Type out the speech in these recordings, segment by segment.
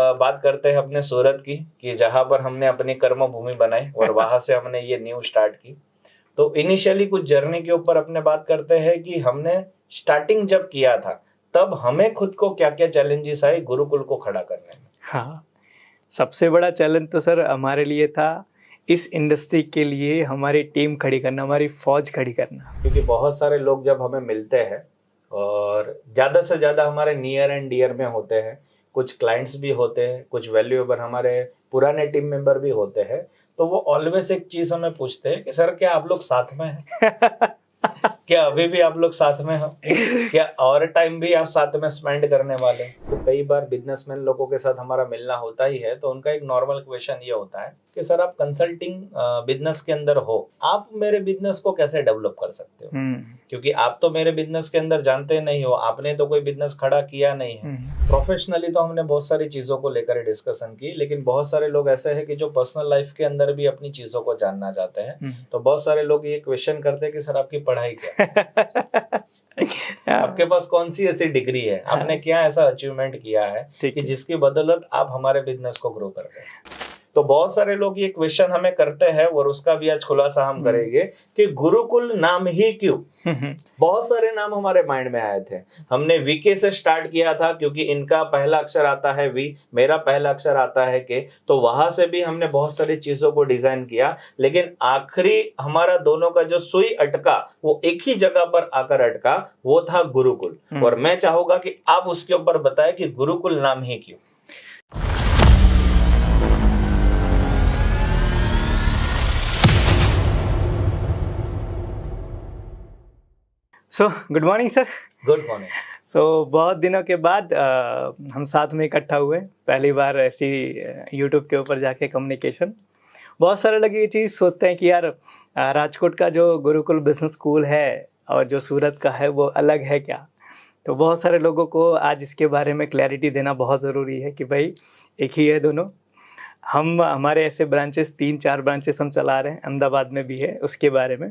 बात करते हैं अपने सूरत की, कि जहां पर हमने अपनी कर्म भूमि बनाई और वहां से हमने ये न्यू स्टार्ट की। तो इनिशियली कुछ जर्नी के ऊपर अपने बात करते हैं कि हमने स्टार्टिंग जब किया था तब हमें खुद को क्या क्या चैलेंजेस आए गुरुकुल को खड़ा करने में। हाँ, सबसे बड़ा चैलेंज तो सर हमारे लिए था इस इंडस्ट्री के लिए हमारी टीम खड़ी करना, हमारी फौज खड़ी करना। क्योंकि बहुत सारे लोग जब हमें मिलते हैं और ज़्यादा से ज़्यादा हमारे नियर एंड डियर में होते हैं, कुछ क्लाइंट्स भी होते हैं, कुछ वैल्यूएबल हमारे पुराने टीम मेंबर भी होते हैं, तो वो ऑलवेज एक चीज़ हमें पूछते हैं कि सर क्या आप लोग साथ में हैं? क्या अभी भी आप लोग साथ में हो? क्या और टाइम भी आप साथ में स्पेंड करने वाले? तो कई बार बिजनेसमैन लोगों के साथ हमारा मिलना होता ही है, तो उनका एक नॉर्मल क्वेश्चन ये होता है कि सर आप कंसल्टिंग बिजनेस के अंदर हो, आप मेरे बिजनेस को कैसे डेवलप कर सकते हो? क्योंकि आप तो मेरे बिजनेस के अंदर जानते नहीं हो, आपने तो कोई बिजनेस खड़ा किया नहीं है। प्रोफेशनली तो हमने बहुत सारी चीजों को लेकर डिस्कशन की, लेकिन बहुत सारे लोग ऐसे हैं कि जो पर्सनल लाइफ के अंदर भी अपनी चीजों को जानना चाहते हैं। तो बहुत सारे लोग ये क्वेश्चन करते हैं कि सर आपकी पढ़ाई क्या है? आपके पास कौन सी ऐसी डिग्री है, आपने क्या ऐसा अचीवमेंट किया है कि जिसकी बदौलत आप हमारे बिजनेस को ग्रो करते हैं? तो बहुत सारे लोग ये क्वेश्चन हमें करते हैं और उसका भी आज खुलासा हम करेंगे कि गुरुकुल नाम ही क्यों। बहुत सारे नाम हमारे माइंड में आए थे। हमने वीके से स्टार्ट किया था क्योंकि इनका पहला अक्षर आता है वी, मेरा पहला अक्षर आता है के, तो वहां से भी हमने बहुत सारी चीजों को डिजाइन किया, लेकिन आखिरी हमारा दोनों का जो सुई अटका वो एक ही जगह पर आकर अटका, वो था गुरुकुल। और मैं चाहूंगा कि आप उसके ऊपर बताएं कि गुरुकुल नाम ही क्यों। So good morning sir. Good morning. So बहुत दिनों के बाद हम साथ में इकट्ठा हुए, पहली बार ऐसी यूट्यूब के ऊपर जाके कम्युनिकेशन। बहुत सारे लोग ये चीज़ सोचते हैं कि यार राजकोट का जो गुरुकुल बिजनेस स्कूल है और जो सूरत का है वो अलग है क्या। तो बहुत सारे लोगों को आज इसके बारे में क्लैरिटी देना बहुत ज़रूरी है कि भाई एक ही है दोनों। हम हमारे ऐसे ब्रांचेस 3-4 ब्रांचेस हम चला रहे हैं, अहमदाबाद में भी है उसके बारे में।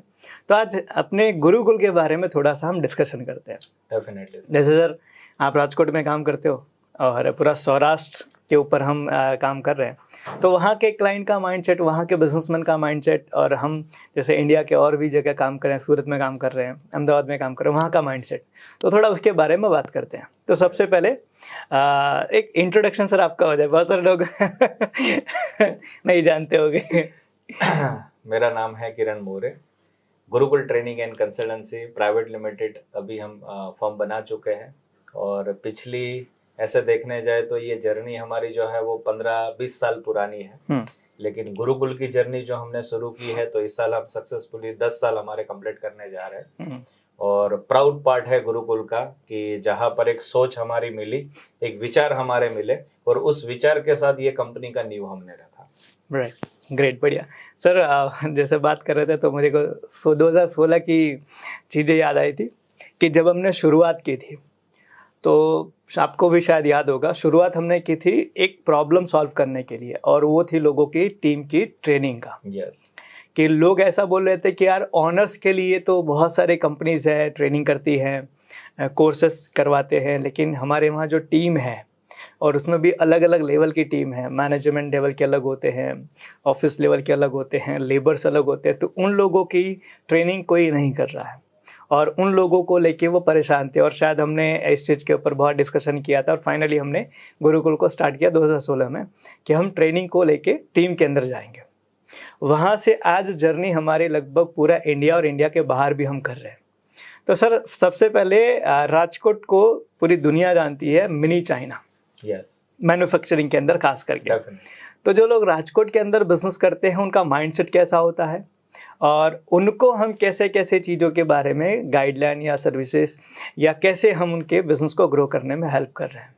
तो आज अपने गुरुकुल के बारे में थोड़ा सा हम डिस्कशन करते हैं। डेफिनेटली। जैसे सर आप राजकोट में काम करते हो और पूरा सौराष्ट्र के ऊपर हम काम कर रहे हैं, तो वहाँ के क्लाइंट का माइंडसेट, वहाँ के बिजनेसमैन का माइंडसेट, और हम जैसे इंडिया के और भी जगह काम कर रहे हैं, सूरत में काम कर रहे हैं, अहमदाबाद में काम कर रहे हैं, वहाँ का माइंडसेट, तो थोड़ा उसके बारे में बात करते हैं। तो सबसे पहले एक इंट्रोडक्शन सर आपका हो जाए, बहुत सारे लोग नहीं जानते होंगे। मेरा नाम है Kiran More. Gurukul training and consultancy private limited अभी हम फर्म बना चुके हैं, और पिछली ऐसे देखने जाए तो ये जर्नी हमारी जो है वो 15-20 साल पुरानी है। लेकिन गुरुकुल की जर्नी जो हमने शुरू की है, तो इस साल हम सक्सेसफुली 10 साल हमारे कंप्लीट करने जा रहे हैं। और प्राउड पार्ट है गुरुकुल का कि जहाँ पर एक सोच हमारी मिली, एक विचार हमारे मिले, और उस विचार के साथ ये कंपनी का नींव हमने रखा। राइट, ग्रेट, बढ़िया सर। जैसे बात कर रहे थे तो मुझे को 2016 की चीज़ें याद आई थी कि जब हमने शुरुआत की थी, तो आपको भी शायद याद होगा, शुरुआत हमने की थी एक प्रॉब्लम सॉल्व करने के लिए, और वो थी लोगों की टीम की ट्रेनिंग का। यस। कि लोग ऐसा बोल रहे थे कि यार ऑनर्स के लिए तो बहुत सारे कंपनीज है, ट्रेनिंग करती हैं, कोर्सेस करवाते हैं, लेकिन हमारे वहाँ जो टीम है, और उसमें भी अलग अलग लेवल की टीम है, मैनेजमेंट लेवल के अलग होते हैं, ऑफिस लेवल के अलग होते हैं, लेबर्स अलग होते हैं, तो उन लोगों की ट्रेनिंग कोई नहीं कर रहा है, और उन लोगों को लेके वो परेशान थे। और शायद हमने इस चीज़ के ऊपर बहुत डिस्कशन किया था, और फाइनली हमने गुरुकुल को स्टार्ट किया 2016 में कि हम ट्रेनिंग को लेके टीम के अंदर जाएंगे। वहाँ से आज जर्नी हमारे लगभग पूरा इंडिया और इंडिया के बाहर भी हम कर रहे हैं। तो सर सबसे पहले राजकोट को पूरी दुनिया जानती है मिनी चाइना। यस। मैन्युफैक्चरिंग के अंदर खास करके। तो जो लोग राजकोट के अंदर बिजनेस करते हैं उनका माइंडसेट कैसा होता है, और उनको हम कैसे कैसे चीज़ों के बारे में गाइडलाइन या सर्विसेज, या कैसे हम उनके बिजनेस को ग्रो करने में हेल्प कर रहे हैं।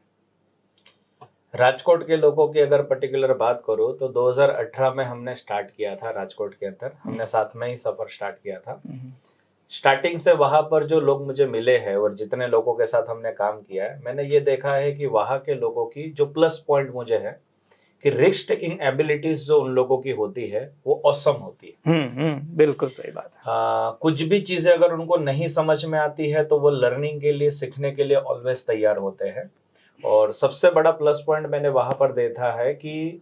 राजकोट के लोगों की अगर पर्टिकुलर बात करो तो 2018 में हमने स्टार्ट किया था राजकोट के अंदर। हमने साथ में ही सफर स्टार्ट किया था। स्टार्टिंग से वहां पर जो लोग मुझे मिले हैं और जितने लोगों के साथ हमने काम किया है, मैंने ये देखा है कि वहां के लोगों की जो प्लस पॉइंट मुझे है कि रिस्क टेकिंग एबिलिटीज जो उन लोगों की होती है वो ऑसम होती है। बिल्कुल सही बात है। कुछ भी चीजें अगर उनको नहीं समझ में आती है तो वो लर्निंग के लिए, सीखने के लिए ऑलवेज तैयार होते हैं। और सबसे बड़ा प्लस पॉइंट मैंने वहां पर देखा है कि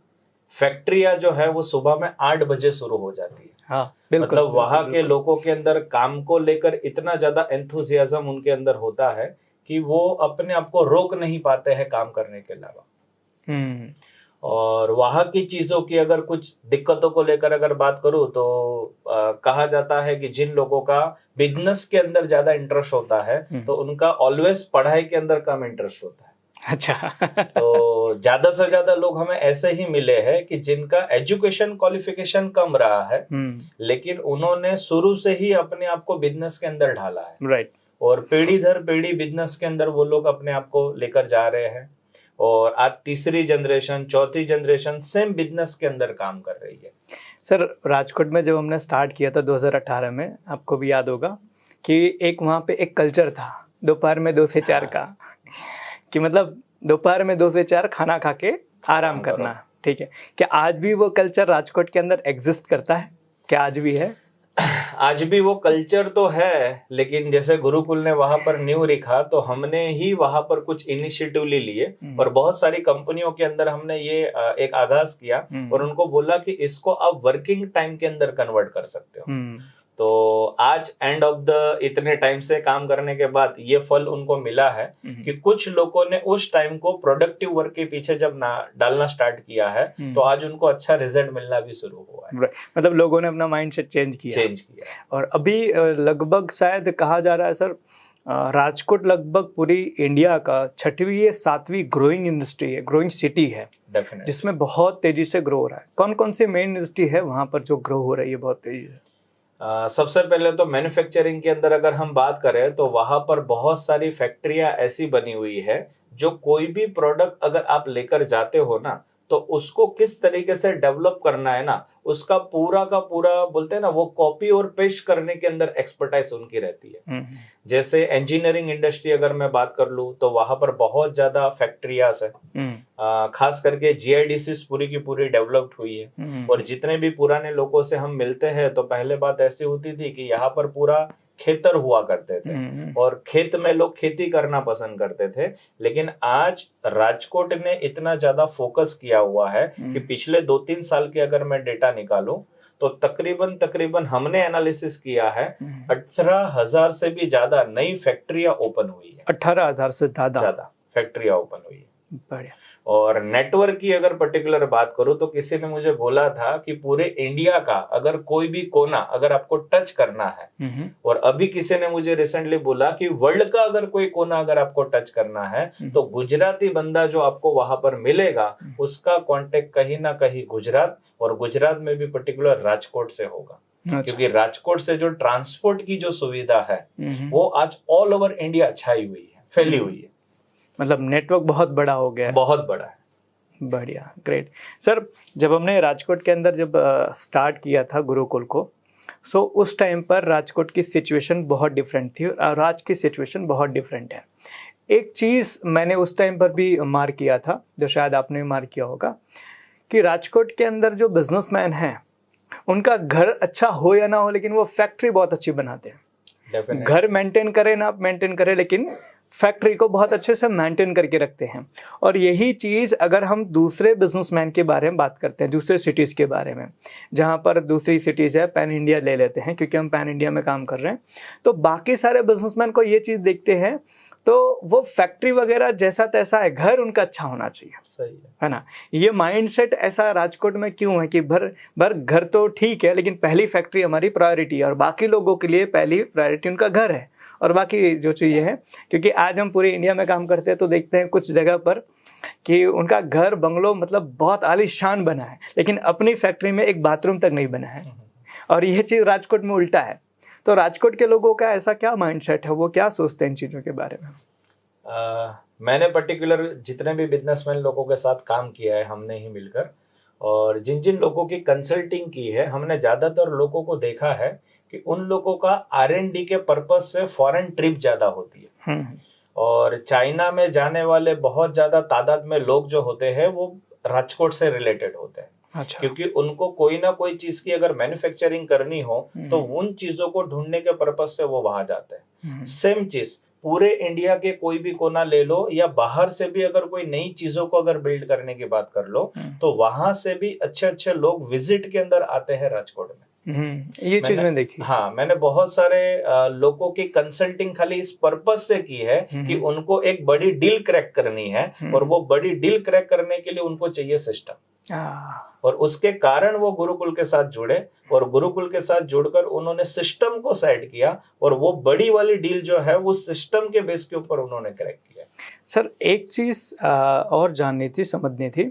फैक्ट्रियां जो है वो सुबह में 8 बजे शुरू हो जाती है। हाँ बिल्कुल, मतलब वहां के बिल्कुल। लोगों के अंदर काम को लेकर इतना ज्यादा एंथुजियाज्म उनके अंदर होता है कि वो अपने आप को रोक नहीं पाते हैं काम करने के अलावा। हम्म। और वहां की चीजों की अगर कुछ दिक्कतों को लेकर अगर बात करूं तो कहा जाता है कि जिन लोगों का बिजनेस के अंदर ज्यादा इंटरेस्ट होता है तो उनका ऑलवेज पढ़ाई के अंदर कम इंटरेस्ट होता है। अच्छा। तो ज्यादा से ज्यादा लोग हमें ऐसे ही मिले हैं कि जिनका एजुकेशन क्वालिफिकेशन कम रहा है लेकिन उन्होंने शुरू से ही अपने आप को बिजनेस के अंदर ढाला है। राइट। और पीढ़ी दर पीढ़ी बिजनेस के अंदर वो लोग अपने आप को लेकर जा रहे हैं और आज तीसरी जनरेशन चौथी जनरेशन सेम बिजनेस के अंदर काम कर रही है। सर राजकोट में जब हमने स्टार्ट किया था 2018 में, आपको भी याद होगा कि एक वहाँ पे एक कल्चर था दोपहर में 2 से 4 का, कि मतलब दोपहर में 2 से 4 खाना खा के आराम करना। ठीक है, क्या आज भी वो कल्चर राजकोट के अंदर एग्जिस्ट करता है? क्या आज भी है? आज भी वो कल्चर तो है, लेकिन जैसे गुरुकुल ने वहां पर न्यू रखा तो हमने ही वहां पर कुछ इनिशिएटिव ले लिए और बहुत सारी कंपनियों के अंदर हमने ये एक आगाज किया और उनको बोला कि इसको आप वर्किंग टाइम के अंदर कन्वर्ट कर सकते हो। तो आज एंड ऑफ द इतने टाइम से काम करने के बाद ये फल उनको मिला है कि कुछ लोगों ने उस टाइम को प्रोडक्टिव वर्क के पीछे जब डालना स्टार्ट किया है तो आज उनको अच्छा रिजल्ट मिलना भी शुरू हुआ है। मतलब लोगों ने अपना माइंडसेट चेंज किया। और अभी लगभग शायद कहा जा रहा है सर, राजकोट लगभग पूरी इंडिया का 6वीं या 7वीं ग्रोइंग इंडस्ट्री है, ग्रोइंग सिटी है, जिसमें बहुत तेजी से ग्रो हो रहा है। कौन कौन सी मेन इंडस्ट्री है वहां पर जो ग्रो हो रही है बहुत तेजी से? सबसे पहले तो मैन्युफैक्चरिंग के अंदर अगर हम बात करें तो वहां पर बहुत सारी फैक्ट्रियां ऐसी बनी हुई है जो कोई भी प्रोडक्ट अगर आप लेकर जाते हो ना तो उसको किस तरीके से डेवलप करना है ना, उसका पूरा का पूरा बोलते हैं ना वो कॉपी और पेस्ट करने के अंदर एक्सपर्टाइज उनकी रहती है। जैसे इंजीनियरिंग इंडस्ट्री अगर मैं बात कर लूं तो वहां पर बहुत ज्यादा फैक्ट्रियाज है, खास करके GIDCs पूरी की पूरी डेवलप्ड हुई है। और जितने भी पुराने लोगों से हम मिलते हैं तो पहले बात ऐसी होती थी कि यहाँ पर पूरा खेतर हुआ करते थे और खेत में लोग खेती करना पसंद करते थे। लेकिन आज राजकोट ने इतना ज्यादा फोकस किया हुआ है कि पिछले 2-3 साल के अगर मैं डेटा निकालूं तो तकरीबन हमने एनालिसिस किया है 18,000 से भी ज्यादा नई फैक्ट्रियां ओपन हुई है। 18,000 से ज्यादा फैक्ट्रियां ओपन हुई है। बढ़िया। और नेटवर्क की अगर पर्टिकुलर बात करूं तो किसी ने मुझे बोला था कि पूरे इंडिया का अगर कोई भी कोना अगर आपको टच करना है, और अभी किसी ने मुझे रिसेंटली बोला कि वर्ल्ड का अगर कोई कोना अगर आपको टच करना है तो गुजराती बंदा जो आपको वहां पर मिलेगा उसका कांटेक्ट कहीं ना कहीं गुजरात, और गुजरात में भी पर्टिकुलर राजकोट से होगा। क्योंकि राजकोट से जो ट्रांसपोर्ट की जो सुविधा है वो आज ऑल ओवर इंडिया छाई हुई है, फैली हुई है। मतलब नेटवर्क बहुत बड़ा हो गया है। बहुत बड़ा है। बढ़िया, ग्रेट। सर जब हमने राजकोट के अंदर जब स्टार्ट किया था गुरुकुल को, सो उस टाइम पर राजकोट की सिचुएशन बहुत डिफरेंट थी और आज की सिचुएशन बहुत डिफरेंट है। एक चीज़ मैंने उस टाइम पर भी मार्क किया था, जो शायद आपने भी मार्क किया होगा, कि राजकोट के अंदर जो बिजनेसमैन हैं उनका घर अच्छा हो या ना हो लेकिन वो फैक्ट्री बहुत अच्छी बनाते हैं। घर मेंटेन करें ना मेंटेन करें लेकिन फैक्ट्री को बहुत अच्छे से मेंटेन करके रखते हैं। और यही चीज़ अगर हम दूसरे बिजनेसमैन के बारे में बात करते हैं, दूसरे सिटीज़ के बारे में, जहाँ पर दूसरी सिटीज़ है, पैन इंडिया ले लेते हैं क्योंकि हम पैन इंडिया में काम कर रहे हैं, तो बाकी सारे बिजनेसमैन को ये चीज़ देखते हैं तो वो फैक्ट्री वगैरह जैसा तैसा है, घर उनका अच्छा होना चाहिए। सही है ना? ये माइंडसेट ऐसा राजकोट में क्यों है कि भर घर तो ठीक है लेकिन पहली फैक्ट्री हमारी प्रायोरिटी है और बाकी लोगों के लिए पहली प्रायोरिटी उनका घर है और बाकी जो चीज़ें हैं, क्योंकि आज हम पूरी इंडिया में काम करते हैं तो देखते हैं कुछ जगह पर कि उनका घर बंगलो मतलब बहुत आलीशान बना है लेकिन अपनी फैक्ट्री में एक बाथरूम तक नहीं बना है। और यह चीज़ राजकोट में उल्टा है। तो राजकोट के लोगों का ऐसा क्या माइंडसेट है, वो क्या सोचते हैं इन चीज़ों के बारे में? मैंने पर्टिकुलर जितने भी बिजनेसमैन लोगों के साथ काम किया है हमने ही मिलकर, और जिन जिन लोगों की कंसल्टिंग की है, हमने ज़्यादातर लोगों को देखा है कि उन लोगों का R&D के पर्पज से फॉरेन ट्रिप ज़्यादा होती है। और चाइना में जाने वाले बहुत ज़्यादा तादाद में लोग जो होते हैं वो राजकोट से रिलेटेड होते हैं। अच्छा। क्योंकि उनको कोई ना कोई चीज की अगर मैन्युफैक्चरिंग करनी हो तो उन चीजों को ढूंढने के पर्पज से वो वहां जाते हैं। सेम चीज पूरे इंडिया के कोई भी कोना ले लो या बाहर से भी अगर कोई नई चीजों को अगर बिल्ड करने की बात कर लो तो वहां से भी अच्छे अच्छे लोग विजिट के अंदर आते हैं राजकोट में। ये चीज मैंने देखी। हाँ, मैंने बहुत सारे लोगों की कंसल्टिंग खाली इस पर्पस से की है कि उनको एक बड़ी डील क्रैक करनी है और वो बड़ी डील क्रैक करने के लिए उनको चाहिए सिस्टम, और उसके कारण वो गुरुकुल के साथ जुड़े और गुरुकुल के साथ जुड़कर उन्होंने सिस्टम को सेट किया और वो बड़ी वाली डील जो है वो सिस्टम के बेस के ऊपर उन्होंने क्रैक किया। सर एक चीज और जाननी थी, समझनी थी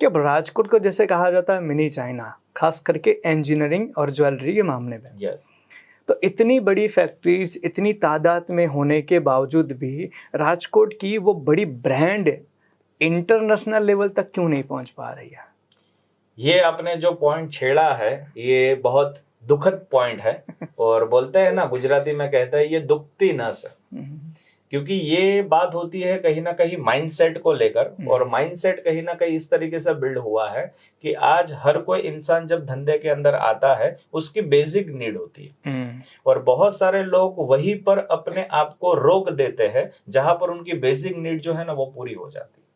कि अब राजकोट को जैसे कहा जाता है मिनी चाइना, खास करके इंजीनियरिंग और ज्वेलरी के मामले में। यस। तो इतनी बड़ी फैक्ट्रीज इतनी तादाद में होने के बावजूद भी राजकोट की वो बड़ी ब्रांड इंटरनेशनल लेवल तक क्यों नहीं पहुंच पा रही है? ये आपने जो पॉइंट छेड़ा है ये बहुत दुखद पॉइंट है और बोलते हैं ना गुजराती में कहते हैं ये दुखती नस है, क्योंकि ये बात होती है कहीं ना कहीं माइंडसेट को लेकर, और माइंडसेट कहीं ना कहीं इस तरीके से बिल्ड हुआ है कि आज हर कोई इंसान जब धंधे के अंदर आता है उसकी बेसिक नीड होती है और बहुत सारे लोग वहीं पर अपने आप को रोक देते हैं जहां पर उनकी बेसिक नीड जो है ना वो पूरी हो जाती है।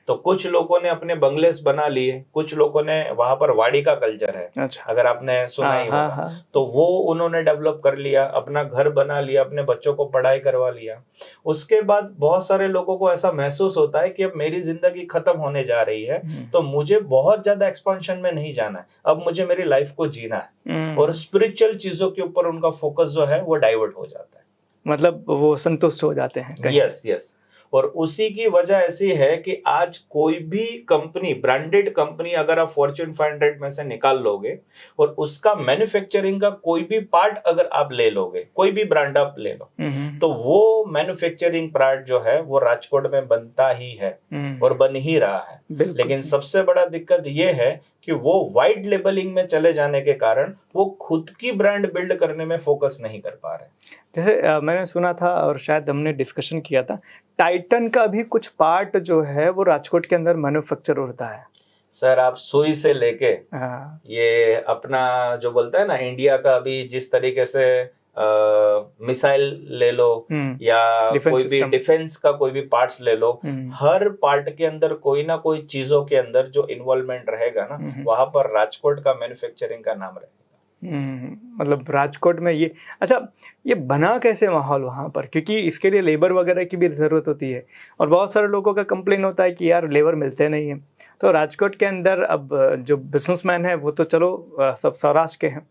तो कुछ लोगों ने अपने बंगलेस बना लिए, कुछ लोगों ने वहां पर वाड़ी का कल्चर है। अच्छा। अगर आपने सुना ही होगा तो वो उन्होंने डेवलप कर लिया, अपना घर बना लिया, अपने बच्चों को पढ़ाई करवा लिया। उसके बाद बहुत सारे लोगों को ऐसा महसूस होता है कि अब मेरी जिंदगी खत्म होने जा रही है तो मुझे बहुत ज्यादा एक्सपेंशन में नहीं जाना है, अब मुझे मेरी लाइफ को जीना है, और स्पिरिचुअल चीजों के ऊपर उनका फोकस जो है वो डाइवर्ट हो जाता है, मतलब वो संतुष्ट हो जाते हैं। Yes yes. और उसी की वजह ऐसी है कि आज कोई भी कंपनी, ब्रांडेड कंपनी अगर आप फॉर्च्यून 500 में से निकाल लोगे और उसका मैन्युफैक्चरिंग का कोई भी पार्ट अगर आप ले लोगे, कोई भी ब्रांड आप ले लो, तो वो मैन्युफैक्चरिंग पार्ट जो है वो राजकोट में बनता ही है और बन ही रहा है। लेकिन सबसे बड़ा दिक्कत ये है कि वो वाइड लेबलिंग में चले जाने के कारण वो खुद की ब्रांड बिल्ड करने में फोकस नहीं कर पा रहे। जैसे मैंने सुना था और शायद हमने डिस्कशन किया था, टाइटन का भी कुछ पार्ट जो है वो राजकोट के अंदर मैन्युफैक्चर होता है। सर आप सुई से लेके ये अपना जो बोलता है ना इंडिया का अभी जिस तरीके से मिसाइल ले लो या कोई भी डिफेंस का कोई भी पार्ट्स ले लो, हर पार्ट के अंदर कोई ना कोई चीजों के अंदर जो इन्वॉल्वमेंट रहेगा ना वहां पर राजकोट का मैन्युफैक्चरिंग का नाम रहेगा। मतलब राजकोट में ये, अच्छा ये बना कैसे माहौल वहाँ पर, क्योंकि इसके लिए लेबर वगैरह की भी ज़रूरत होती है और बहुत सारे लोगों का कंप्लेन होता है कि यार लेबर मिलते नहीं है। तो राजकोट के अंदर अब जो बिजनेसमैन है वो तो चलो सब सौराष्ट्र के हैं,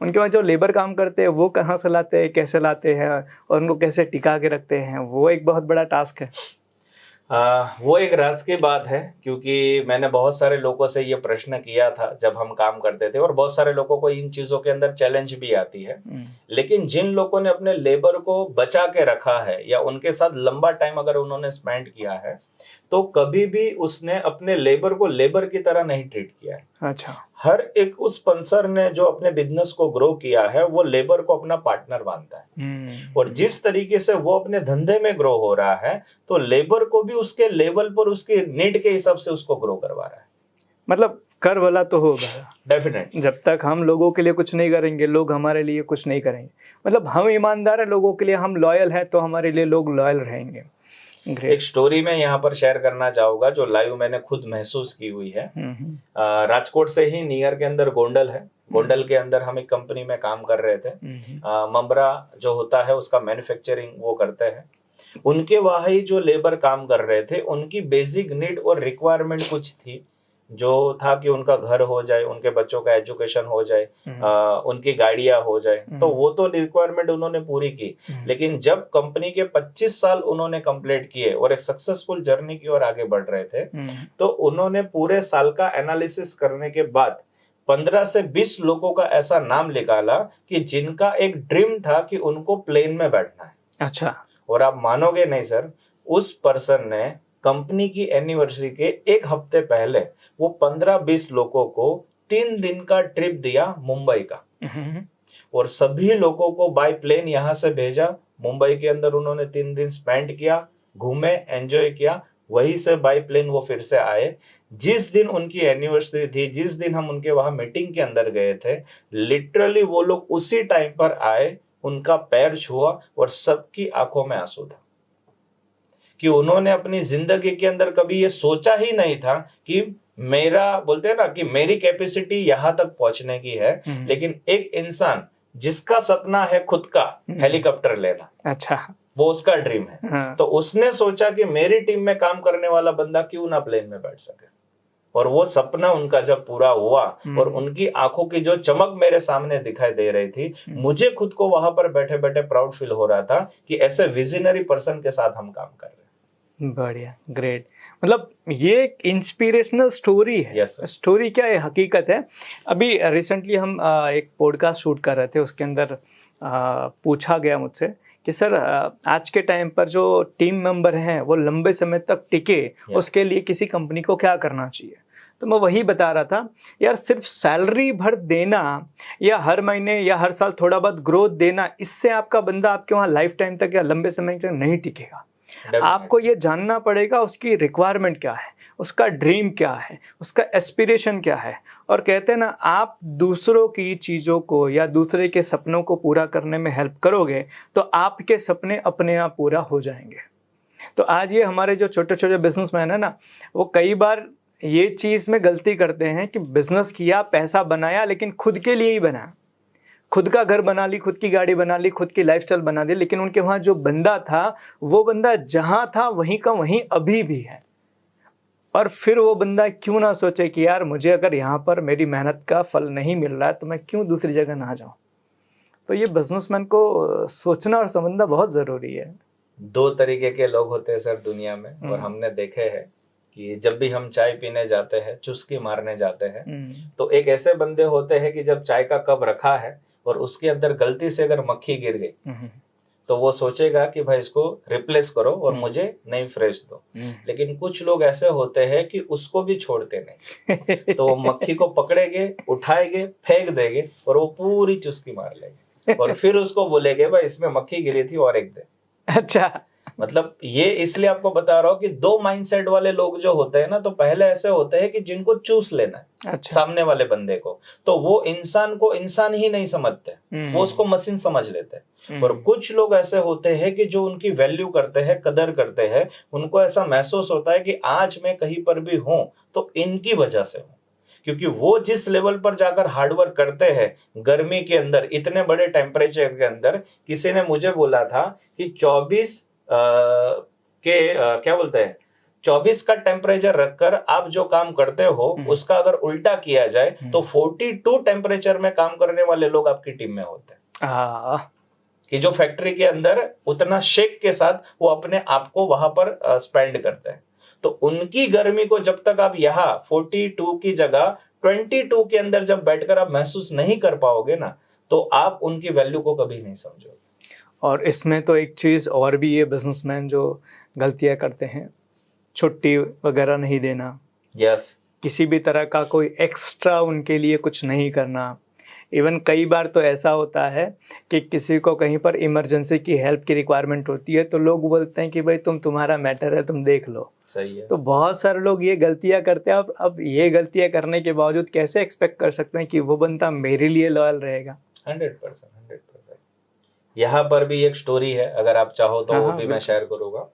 उनके पास जो लेबर काम करते हैं वो कहाँ से लाते हैं, कैसे लाते हैं और उनको कैसे टिका के रखते हैं, वो एक बहुत बड़ा टास्क है। वो एक राज की बात है, क्योंकि मैंने बहुत सारे लोगों से ये प्रश्न किया था जब हम काम करते थे और बहुत सारे लोगों को इन चीजों के अंदर चैलेंज भी आती है। लेकिन जिन लोगों ने अपने लेबर को बचा के रखा है या उनके साथ लंबा टाइम अगर उन्होंने स्पेंड किया है तो कभी भी उसने अपने लेबर को लेबर की तरह नहीं ट्रीट किया है। अच्छा। हर एक उस स्पॉन्सर ने जो अपने बिजनेस को ग्रो किया है वो लेबर को अपना पार्टनर मानता है और जिस तरीके से वो अपने धंधे में ग्रो हो रहा है तो लेबर को भी उसके लेवल पर उसके नीड के हिसाब से उसको ग्रो करवा रहा है। मतलब कर भला तो होगा डेफिनेट। जब तक हम लोगों के लिए कुछ नहीं करेंगे लोग हमारे लिए कुछ नहीं करेंगे। मतलब हम ईमानदार है लोगों के लिए, हम लॉयल है तो हमारे लिए लोग लॉयल रहेंगे। एक स्टोरी मैं यहाँ पर शेयर करना चाहूंगा जो लाइव मैंने खुद महसूस की हुई है। राजकोट से ही नियर के अंदर गोंडल है, गोंडल के अंदर हम एक कंपनी में काम कर रहे थे। ममरा जो होता है उसका मैन्युफैक्चरिंग वो करते हैं। उनके वहाँ ही जो लेबर काम कर रहे थे उनकी बेसिक नीड और रिक्वायरमेंट कुछ थी, जो था कि उनका घर हो जाए, उनके बच्चों का एजुकेशन हो जाए, उनकी गाड़ियां हो जाए, तो वो तो रिक्वायरमेंट उन्होंने पूरी की। लेकिन जब कंपनी के 25 साल उन्होंने कंप्लीट किए और एक सक्सेसफुल जर्नी की ओर आगे बढ़ रहे थे तो उन्होंने पूरे साल का एनालिसिस करने के बाद 15 से 20 लोगों का ऐसा नाम निकाला कि जिनका एक ड्रीम था कि उनको प्लेन में बैठना है। अच्छा। और आप मानोगे नहीं सर, उस पर्सन ने कंपनी की एनिवर्सरी के एक हफ्ते पहले वो 15-20 लोगों को 3 दिन का ट्रिप दिया मुंबई का और सभी लोगों को बाय प्लेन यहाँ से भेजा। मुंबई के अंदर उन्होंने 3 दिन स्पेंड किया, घूमे, एंजॉय किया, वहीं से बाय प्लेन वो फिर से आए। जिस दिन उनकी एनिवर्सरी थी, जिस दिन हम उनके वहां मीटिंग के अंदर गए थे, लिटरली वो लोग उसी टाइम पर आए, उनका पैर छुआ और सबकी आंखों में आंसू था कि उन्होंने अपनी जिंदगी के अंदर कभी ये सोचा ही नहीं था कि मेरा, बोलते हैं ना कि मेरी कैपेसिटी यहां तक पहुंचने की है, लेकिन एक इंसान जिसका सपना है खुद का हेलीकॉप्टर लेना, अच्छा, वो उसका ड्रीम है, हाँ। तो उसने सोचा कि मेरी टीम में काम करने वाला बंदा क्यों ना प्लेन में बैठ सके, और वो सपना उनका जब पूरा हुआ और उनकी आंखों की जो चमक मेरे सामने दिखाई दे रही थी, मुझे खुद को वहां पर बैठे बैठे प्राउड फील हो रहा था कि ऐसे विजनरी पर्सन के साथ हम काम कर रहे हैं। बढ़िया, ग्रेट। मतलब ये एक इंस्पिरेशनल स्टोरी है। Yes, sir. स्टोरी क्या है, हकीकत है। अभी रिसेंटली हम एक पॉडकास्ट शूट कर रहे थे, उसके अंदर पूछा गया मुझसे कि सर आज के टाइम पर जो टीम मेंबर हैं वो लंबे समय तक टिके, उसके लिए किसी कंपनी को क्या करना चाहिए। तो मैं वही बता रहा था, यार सिर्फ सैलरी भर देना या हर महीने या हर साल थोड़ा बहुत ग्रोथ देना, इससे आपका बंदा आपके वहाँ लाइफ टाइम तक या लंबे समय तक नहीं टिकेगा। आपको ये जानना पड़ेगा उसकी रिक्वायरमेंट क्या है, उसका ड्रीम क्या है, उसका एस्पिरेशन क्या है। और कहते हैं ना, आप दूसरों की चीज़ों को या दूसरे के सपनों को पूरा करने में हेल्प करोगे तो आपके सपने अपने आप पूरा हो जाएंगे। तो आज ये हमारे जो छोटे छोटे बिजनेसमैन है ना, वो कई बार ये चीज़ में गलती करते हैं कि बिजनेस किया, पैसा बनाया, लेकिन खुद के लिए ही बनाया। खुद का घर बना ली, खुद की गाड़ी बना ली, खुद की लाइफस्टाइल बना दी, लेकिन उनके वहाँ जो बंदा था, वो बंदा जहाँ था वहीं का वहीं अभी भी है। और फिर वो बंदा क्यों ना सोचे कि यार मुझे अगर यहाँ पर मेरी मेहनत का फल नहीं मिल रहा है तो मैं क्यों दूसरी जगह ना जाऊँ। तो ये बिजनेसमैन को सोचना और समझना बहुत ज़रूरी है। दो तरीके के लोग होते हैं सर दुनिया में, और हमने देखे हैं कि जब भी हम चाय पीने जाते हैं, चुस्की मारने जाते हैं, तो एक ऐसे बंदे होते हैं कि जब चाय का कप रखा है और उसके अंदर गलती से अगर मक्खी गिर गई तो वो सोचेगा कि भाई इसको रिप्लेस करो और मुझे नई फ्रेश दो। लेकिन कुछ लोग ऐसे होते हैं कि उसको भी छोड़ते नहीं, तो वो मक्खी को पकड़ेंगे, उठाएंगे, फेंक देंगे और वो पूरी चुस्की मार लेंगे और फिर उसको बोलेंगे भाई इसमें मक्खी गिरी थी और एक दे। अच्छा, मतलब ये इसलिए आपको बता रहा हूँ कि दो माइंडसेट वाले लोग जो होते हैं ना, तो पहले ऐसे होते हैं कि जिनको चूस लेना है, अच्छा, सामने वाले बंदे को, तो वो इंसान को इंसान ही नहीं समझते, वो उसको मशीन समझ लेते हैं। और कुछ लोग ऐसे होते हैं कि जो उनकी वैल्यू करते हैं, कदर करते हैं, उनको ऐसा महसूस होता है कि आज मैं कहीं पर भी हूं तो इनकी वजह से हूं, क्योंकि वो जिस लेवल पर जाकर हार्डवर्क करते हैं गर्मी के अंदर, इतने बड़े टेम्परेचर के अंदर। किसी ने मुझे बोला था कि 24 क्या बोलते हैं, 24 का टेम्परेचर रखकर आप जो काम करते हो उसका अगर उल्टा किया जाए तो 42 टेम्परेचर में काम करने वाले लोग आपकी टीम में होते हैं, कि जो फैक्ट्री के अंदर उतना शेक के साथ वो अपने आप को वहां पर स्पेंड करते हैं। तो उनकी गर्मी को जब तक आप यहाँ 42 की जगह 22 के अंदर जब बैठकर आप महसूस नहीं कर पाओगे ना, तो आप उनकी वैल्यू को कभी नहीं समझोगे। और इसमें तो एक चीज़ और भी है, बिजनेसमैन जो गलतियां करते हैं, छुट्टी वगैरह नहीं देना, यस, किसी भी तरह का कोई एक्स्ट्रा उनके लिए कुछ नहीं करना। इवन कई बार तो ऐसा होता है कि किसी को कहीं पर इमरजेंसी की हेल्प की रिक्वायरमेंट होती है तो लोग बोलते हैं कि भाई तुम्हारा मैटर है, तुम देख लो। सही है। तो बहुत सारे लोग ये गलतियां करते हैं। अब ये गलतियां करने के बावजूद कैसे एक्सपेक्ट कर सकते हैं कि वो बंदा मेरे लिए लॉयल रहेगा। 100%। यहाँ पर भी एक स्टोरी है, अगर आप चाहो तो वो भी मैं शेयर करूँगा।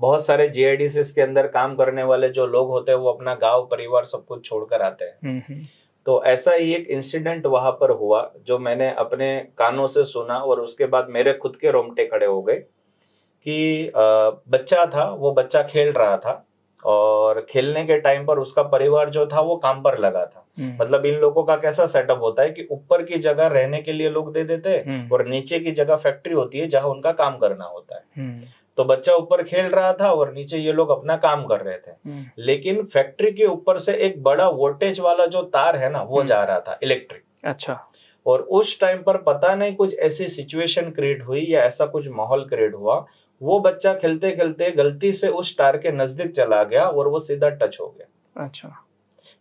बहुत सारे GIDCs के अंदर काम करने वाले जो लोग होते हैं वो अपना गांव, परिवार सब कुछ छोड़कर आते हैं। तो ऐसा ही एक इंसिडेंट वहां पर हुआ जो मैंने अपने कानों से सुना और उसके बाद मेरे खुद के रोंगटे खड़े हो गए कि बच्चा था, वो बच्चा खेल रहा था और खेलने के टाइम पर उसका परिवार जो था वो काम पर लगा था। मतलब इन लोगों का कैसा सेटअप होता है कि ऊपर की जगह रहने के लिए लोग दे देते हैं और नीचे की जगह फैक्ट्री होती है जहां उनका काम करना होता है। तो बच्चा ऊपर खेल रहा था और नीचे ये लोग अपना काम कर रहे थे। लेकिन फैक्ट्री के ऊपर से एक बड़ा वोल्टेज वाला जो तार है ना, वो जा रहा था, इलेक्ट्रिक। अच्छा। और उस टाइम पर पता नहीं कुछ ऐसी सिचुएशन क्रिएट हुई या ऐसा कुछ माहौल क्रिएट हुआ, वो बच्चा खेलते खेलते गलती से उस तार के नजदीक चला गया और वो सीधा टच हो गया। अच्छा।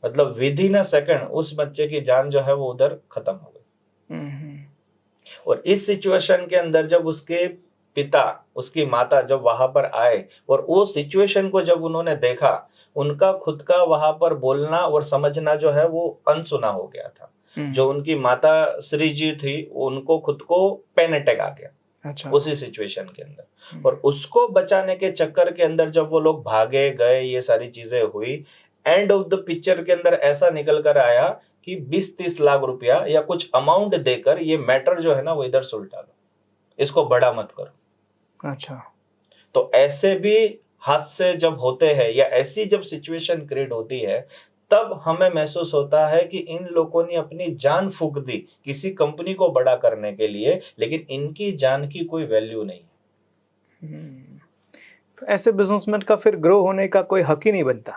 मतलब विद इन अ सेकंड उस बच्चे की जान जो है वो उधर खत्म हो गई। और इस सिचुएशन के अंदर जब उसके पिता, उसकी माता जब वहां पर आए और वो सिचुएशन को जब उन्होंने देखा, उनका खुद का वहां पर बोलना और समझना जो है वो अनसुना हो गया था। जो उनकी माता श्री जी थी उनको खुद को पेन अटैक आ गया अच्छा। उसी सिचुएशन के अंदर, और उसको बचाने के चक्कर के अंदर जब वो लोग भागे गए, ये सारी चीजें हुई, एंड ऑफ द पिक्चर के अंदर ऐसा निकल कर आया कि 20-30 लाख रुपया या कुछ अमाउंट देकर ये मैटर जो है ना वो इधर सुलटा लो, इसको बड़ा मत करो। अच्छा। तो ऐसे भी हादसे जब होते हैं या ऐसी जब सिचुएशन क्रिएट होती है, तब हमें महसूस होता है कि इन लोगों ने अपनी जान फूंक दी किसी कंपनी को बड़ा करने के लिए, लेकिन इनकी जान की कोई वैल्यू नहीं। ऐसे बिजनेसमैन का फिर ग्रो होने का कोई हक ही नहीं बनता।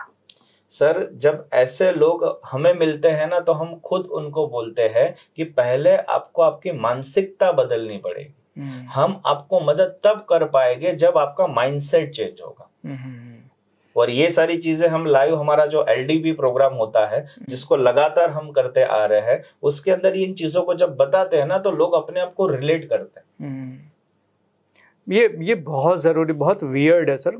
सर, जब ऐसे लोग हमें मिलते हैं ना, तो हम खुद उनको बोलते हैं कि पहले आपको आपकी मानसिकता बदलनी पड़ेगी। हम आपको मदद तब कर पाएंगे जब आपका माइंडसेट चेंज होगा। और ये सारी चीजें हम लाइव, हमारा जो LDB प्रोग्राम होता है जिसको लगातार हम करते आ रहे हैं, उसके अंदर इन चीजों को जब बताते हैं ना, तो लोग अपने आप को रिलेट करते हैं। ये बहुत ज़रूरी, बहुत वियर्ड है सर।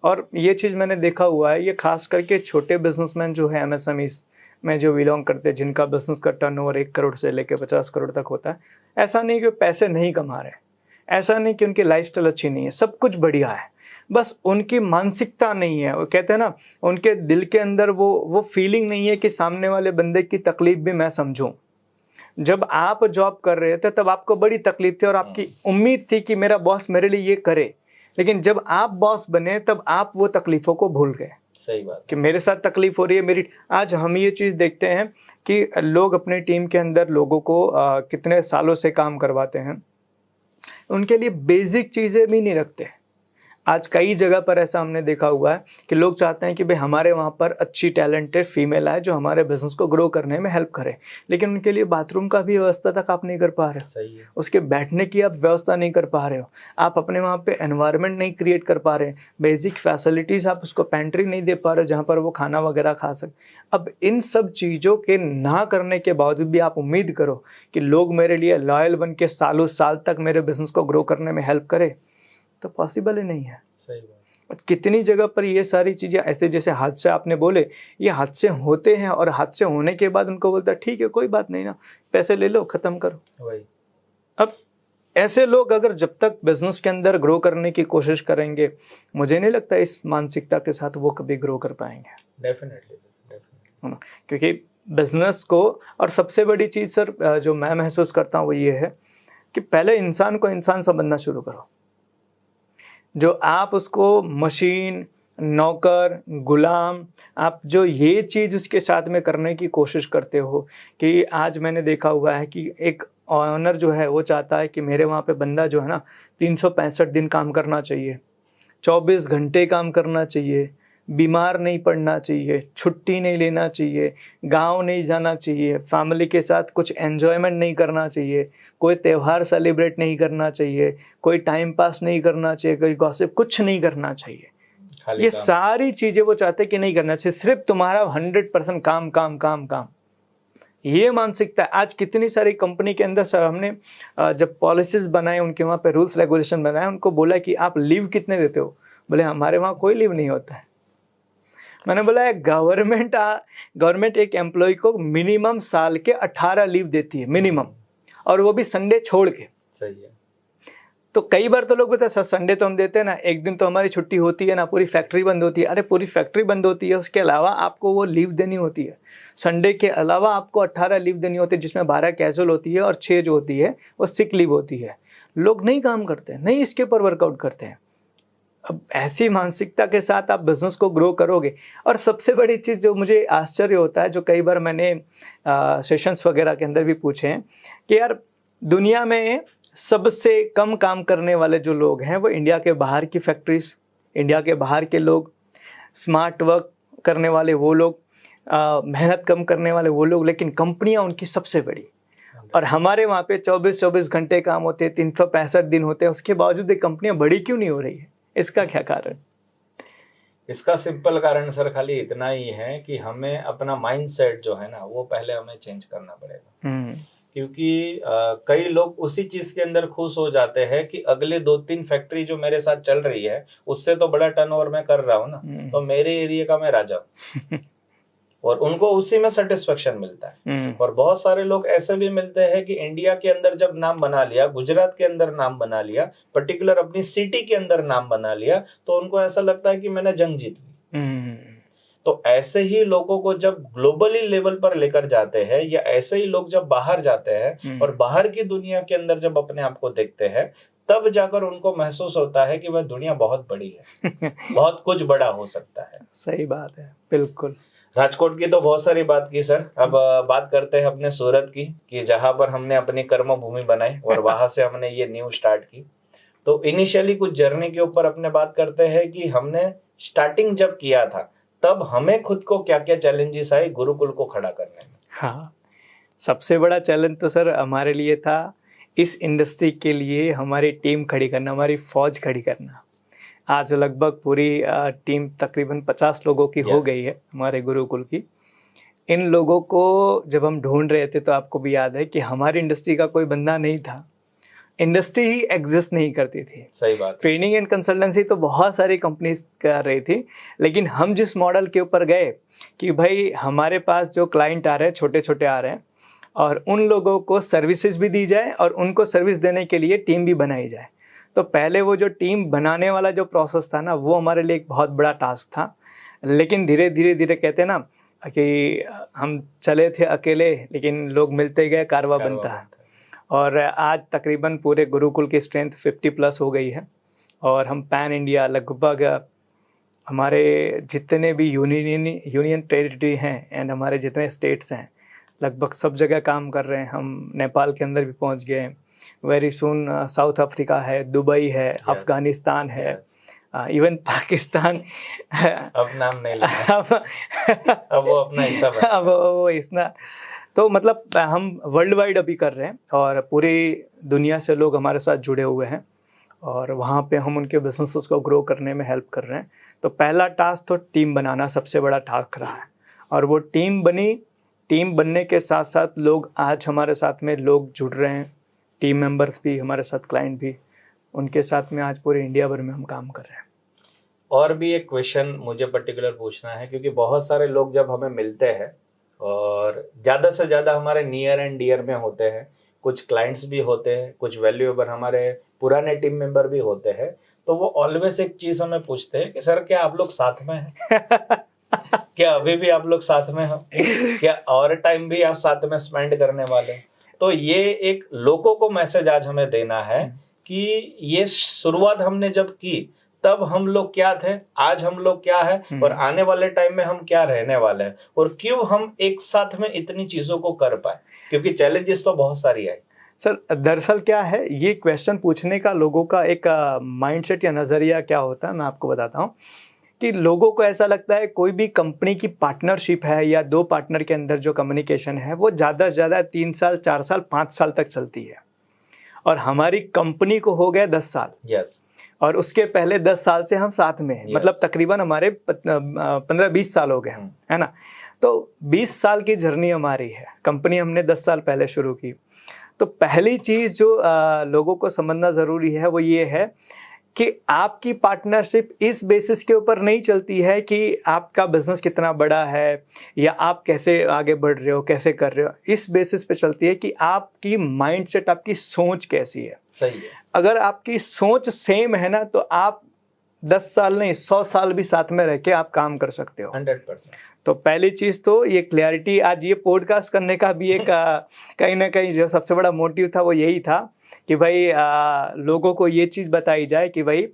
और ये चीज़ मैंने देखा हुआ है, ये खास करके छोटे बिजनेसमैन जो है MSMEs में जो बिलोंग करते हैं, जिनका बिजनेस का टर्नओवर 1 करोड़ से लेकर 50 करोड़ तक होता है। ऐसा नहीं कि पैसे नहीं कमा रहे, ऐसा नहीं कि उनकी लाइफस्टाइल अच्छी नहीं है, सब कुछ बढ़िया है, बस उनकी मानसिकता नहीं है। वो कहते हैं ना, उनके दिल के अंदर वो फीलिंग नहीं है कि सामने वाले बंदे की तकलीफ भी मैं समझूं। जब आप जॉब कर रहे थे तब आपको बड़ी तकलीफ थी और आपकी उम्मीद थी कि मेरा बॉस मेरे लिए ये करे, लेकिन जब आप बॉस बने तब आप वो तकलीफों को भूल गए। सही बात कि मेरे साथ तकलीफ हो रही है मेरी। आज हम ये चीज़ देखते हैं कि लोग अपने टीम के अंदर लोगों को कितने सालों से काम करवाते हैं, उनके लिए बेसिक चीज़ें भी नहीं रखते। आज कई जगह पर ऐसा हमने देखा हुआ है कि लोग चाहते हैं कि भाई हमारे वहाँ पर अच्छी टैलेंटेड फीमेल आए जो हमारे बिजनेस को ग्रो करने में हेल्प करे, लेकिन उनके लिए बाथरूम का भी व्यवस्था तक आप नहीं कर पा रहे हो। सही है। उसके बैठने की आप व्यवस्था नहीं कर पा रहे हो, आप अपने वहाँ पे एनवायरनमेंट नहीं क्रिएट कर पा रहे, बेसिक फैसिलिटीज़ आप उसको पेंट्री नहीं दे पा रहे जहाँ पर वो खाना वगैरह खा सके। अब इन सब चीज़ों के ना करने के बावजूद भी आप उम्मीद करो कि लोग मेरे लिए लॉयल बन के सालों साल तक मेरे बिजनेस को ग्रो करने में हेल्प करे, तो पॉसिबल ही नहीं है। सही बात। कितनी जगह पर ये सारी चीज़ें ऐसे, जैसे हादसे आपने बोले, ये हादसे होते हैं और हादसे होने के बाद उनको बोलता है ठीक है कोई बात नहीं ना, पैसे ले लो ख़त्म करो। वही। अब ऐसे लोग अगर जब तक बिजनेस के अंदर ग्रो करने की कोशिश करेंगे, मुझे नहीं लगता इस मानसिकता के साथ वो कभी ग्रो कर पाएंगे। डेफिनेटली। क्योंकि बिजनेस को, और सबसे बड़ी चीज़ सर जो मैं महसूस करता हूँ वो ये है कि पहले इंसान को इंसान समझना शुरू करो। जो आप उसको मशीन, नौकर, गुलाम, आप जो ये चीज़ उसके साथ में करने की कोशिश करते हो, कि आज मैंने देखा हुआ है कि एक ऑनर जो है वो चाहता है कि मेरे वहाँ पे बंदा जो है ना 365 दिन काम करना चाहिए, 24 घंटे काम करना चाहिए, बीमार नहीं पड़ना चाहिए, छुट्टी नहीं लेना चाहिए, गांव नहीं जाना चाहिए, फैमिली के साथ कुछ एन्जॉयमेंट नहीं करना चाहिए, कोई त्यौहार सेलिब्रेट नहीं करना चाहिए, कोई टाइम पास नहीं करना चाहिए, कोई गॉसिप कुछ नहीं करना चाहिए। ये सारी चीज़ें वो चाहते कि नहीं करना चाहिए, सिर्फ तुम्हारा 100% काम काम काम काम। ये मानसिकता आज कितनी सारी कंपनी के अंदर सर, हमने जब पॉलिसीज बनाए, उनके वहाँ पे रूल्स रेगुलेशन बनाए, उनको बोला कि आप लीव कितने देते हो, बोले हमारे वहाँ कोई लीव नहीं होता है। मैंने बोला गवर्नमेंट एक एम्प्लॉय को मिनिमम साल के 18 लीव देती है मिनिमम, और वो भी संडे छोड़ के। सही है। तो कई बार तो लोग बोलते हैं सर संडे तो हम देते हैं ना, एक दिन तो हमारी छुट्टी होती है ना, पूरी फैक्ट्री बंद होती है। अरे पूरी फैक्ट्री बंद होती है, उसके अलावा आपको वो लीव देनी होती है। संडे के अलावा आपको 18 लीव देनी होती है, जिसमें 12 कैजुअल होती है और 6 जो होती है वो सिक लीव होती है। लोग नहीं काम करते, नहीं इसके ऊपर वर्कआउट करते हैं। अब ऐसी मानसिकता के साथ आप बिजनेस को ग्रो करोगे। और सबसे बड़ी चीज़ जो मुझे आश्चर्य होता है, जो कई बार मैंने सेशंस वगैरह के अंदर भी पूछे हैं, कि यार दुनिया में सबसे कम काम करने वाले जो लोग हैं वो इंडिया के बाहर की फैक्ट्रीज, इंडिया के बाहर के लोग, स्मार्ट वर्क करने वाले वो लोग, मेहनत कम करने वाले वो लोग, लेकिन कंपनियां उनकी सबसे बड़ी। और हमारे वहाँ पे 24-24 घंटे काम होते हैं, 365 दिन होते हैं, उसके बावजूद ये कंपनियां बड़ी क्यों नहीं हो रही है? इसका क्या कारण? इसका सिंपल कारण सर खाली इतना ही है कि हमें अपना माइंडसेट जो है ना वो पहले हमें चेंज करना पड़ेगा। क्योंकि कई लोग उसी चीज के अंदर खुश हो जाते हैं कि अगले 2-3 फैक्ट्री जो मेरे साथ चल रही है उससे तो बड़ा टर्नओवर मैं कर रहा हूँ ना, तो मेरे एरिया का मैं राजा हूँ। और उनको उसी में सेटिस्फेक्शन मिलता है। और बहुत सारे लोग ऐसे भी मिलते हैं कि इंडिया के अंदर जब नाम बना लिया, गुजरात के अंदर नाम बना लिया, पर्टिकुलर अपनी सिटी के अंदर नाम बना लिया, तो उनको ऐसा लगता है कि मैंने जंग जीत ली। तो ऐसे ही लोगों को जब ग्लोबली लेवल पर लेकर जाते हैं, या ऐसे ही लोग जब बाहर जाते हैं और बाहर की दुनिया के अंदर जब अपने आप को देखते हैं, तब जाकर उनको महसूस होता है कि वह दुनिया बहुत बड़ी है, बहुत कुछ बड़ा हो सकता है। सही बात है, बिल्कुल। राजकोट की तो बहुत सारी बात की सर, अब बात करते हैं अपने सूरत की, कि जहां पर हमने अपनी कर्म भूमि बनाई और वहां से हमने ये न्यू स्टार्ट की। तो इनिशियली कुछ जर्नी के ऊपर अपने बात करते हैं कि हमने स्टार्टिंग जब किया था, तब हमें खुद को क्या क्या चैलेंजेस आए गुरुकुल को खड़ा करने में। हाँ, सबसे बड़ा चैलेंज तो सर हमारे लिए था इस इंडस्ट्री के लिए हमारी टीम खड़ी करना, हमारी फौज खड़ी करना। आज लगभग पूरी टीम तकरीबन 50 लोगों की हो गई है हमारे गुरुकुल की। इन लोगों को जब हम ढूंढ रहे थे तो आपको भी याद है कि हमारी इंडस्ट्री का कोई बंदा नहीं था, इंडस्ट्री ही एग्जिस्ट नहीं करती थी। सही बात। ट्रेनिंग एंड कंसल्टेंसी तो बहुत सारी कंपनीज कर रही थी, लेकिन हम जिस मॉडल के ऊपर गए कि भाई हमारे पास जो क्लाइंट आ रहे हैं, छोटे छोटे आ रहे हैं, और उन लोगों को सर्विसेज भी दी जाए और उनको सर्विस देने के लिए टीम भी बनाई जाए। तो पहले वो जो टीम बनाने वाला जो प्रोसेस था ना, वो हमारे लिए एक बहुत बड़ा टास्क था। लेकिन धीरे धीरे धीरे कहते हैं ना कि हम चले थे अकेले, लेकिन लोग मिलते गए, कारवा बनता है। और आज तकरीबन पूरे गुरुकुल की स्ट्रेंथ 50+ हो गई है, और हम पैन इंडिया लगभग हमारे जितने भी यूनियन टेरिटरी हैं एंड हमारे जितने स्टेट्स हैं, लगभग सब जगह काम कर रहे हैं। हम नेपाल के अंदर भी पहुंच गए, वेरी सुन साउथ अफ्रीका है, दुबई है, अफगानिस्तान है, इवन पाकिस्तान। अब नाम नहीं लेना। अब वो अपना हिस्सा बना। अब वो इसना तो मतलब हम वर्ल्ड वाइड अभी कर रहे हैं, और पूरी दुनिया से लोग हमारे साथ जुड़े हुए हैं, और वहाँ पे हम उनके बिजनेसेस को ग्रो करने में हेल्प कर रहे हैं। तो पहला टास्क तो टीम बनाना सबसे बड़ा टास्क रहा है, और वो टीम बनी। टीम बनने के साथ साथ लोग आज हमारे साथ में लोग जुड़ रहे हैं, टीम मेंबर्स भी हमारे साथ, क्लाइंट भी, उनके साथ में आज पूरे इंडिया भर में हम काम कर रहे हैं। और भी एक क्वेश्चन मुझे पर्टिकुलर पूछना है, क्योंकि बहुत सारे लोग जब हमें मिलते हैं और ज़्यादा से ज़्यादा हमारे नियर एंड डियर में होते हैं, कुछ क्लाइंट्स भी होते हैं, कुछ वैल्यूएबल हमारे पुराने टीम मेंबर भी होते हैं, तो वो ऑलवेज एक चीज़ हमें पूछते हैं कि सर क्या आप लोग साथ में हैं? क्या अभी भी आप लोग साथ में हो? क्या और टाइम भी आप साथ में स्पेंड करने वाले? तो ये एक लोगों को मैसेज आज हमें देना है कि ये शुरुआत हमने जब की तब हम लोग क्या थे, आज हम लोग क्या है, और आने वाले टाइम में हम क्या रहने वाले हैं, और क्यों हम एक साथ में इतनी चीजों को कर पाए, क्योंकि चैलेंजेस तो बहुत सारी आई। सर दरअसल क्या है, ये क्वेश्चन पूछने का लोगों का एक माइंडसेट या नज़रिया क्या होता है, मैं आपको बताता हूँ कि लोगों को ऐसा लगता है कोई भी कंपनी की पार्टनरशिप है या दो पार्टनर के अंदर जो कम्युनिकेशन है वो ज़्यादा से ज़्यादा 3 साल 4 साल 5 साल तक चलती है, और हमारी कंपनी को हो गया 10 साल। यस। और उसके पहले 10 साल से हम साथ में हैं, मतलब तकरीबन हमारे 15-20 साल हो गए, है ना। तो 20 साल की जर्नी हमारी है, कंपनी हमने 10 साल पहले शुरू की। तो पहली चीज़ जो लोगों को समझना ज़रूरी है वो ये है कि आपकी पार्टनरशिप इस बेसिस के ऊपर नहीं चलती है कि आपका बिजनेस कितना बड़ा है या आप कैसे आगे बढ़ रहे हो, कैसे कर रहे हो। इस बेसिस पे चलती है कि आपकी माइंडसेट, आपकी सोच कैसी है। सही है। अगर आपकी सोच सेम है ना, तो आप 10 साल नहीं 100 साल भी साथ में रह के आप काम कर सकते हो। 100%। तो पहली चीज़ तो ये क्लैरिटी, आज ये पॉडकास्ट करने का भी एक कहीं ना कहीं जो सबसे बड़ा मोटिव था वो यही था कि भाई लोगों को ये चीज़ बताई जाए कि भाई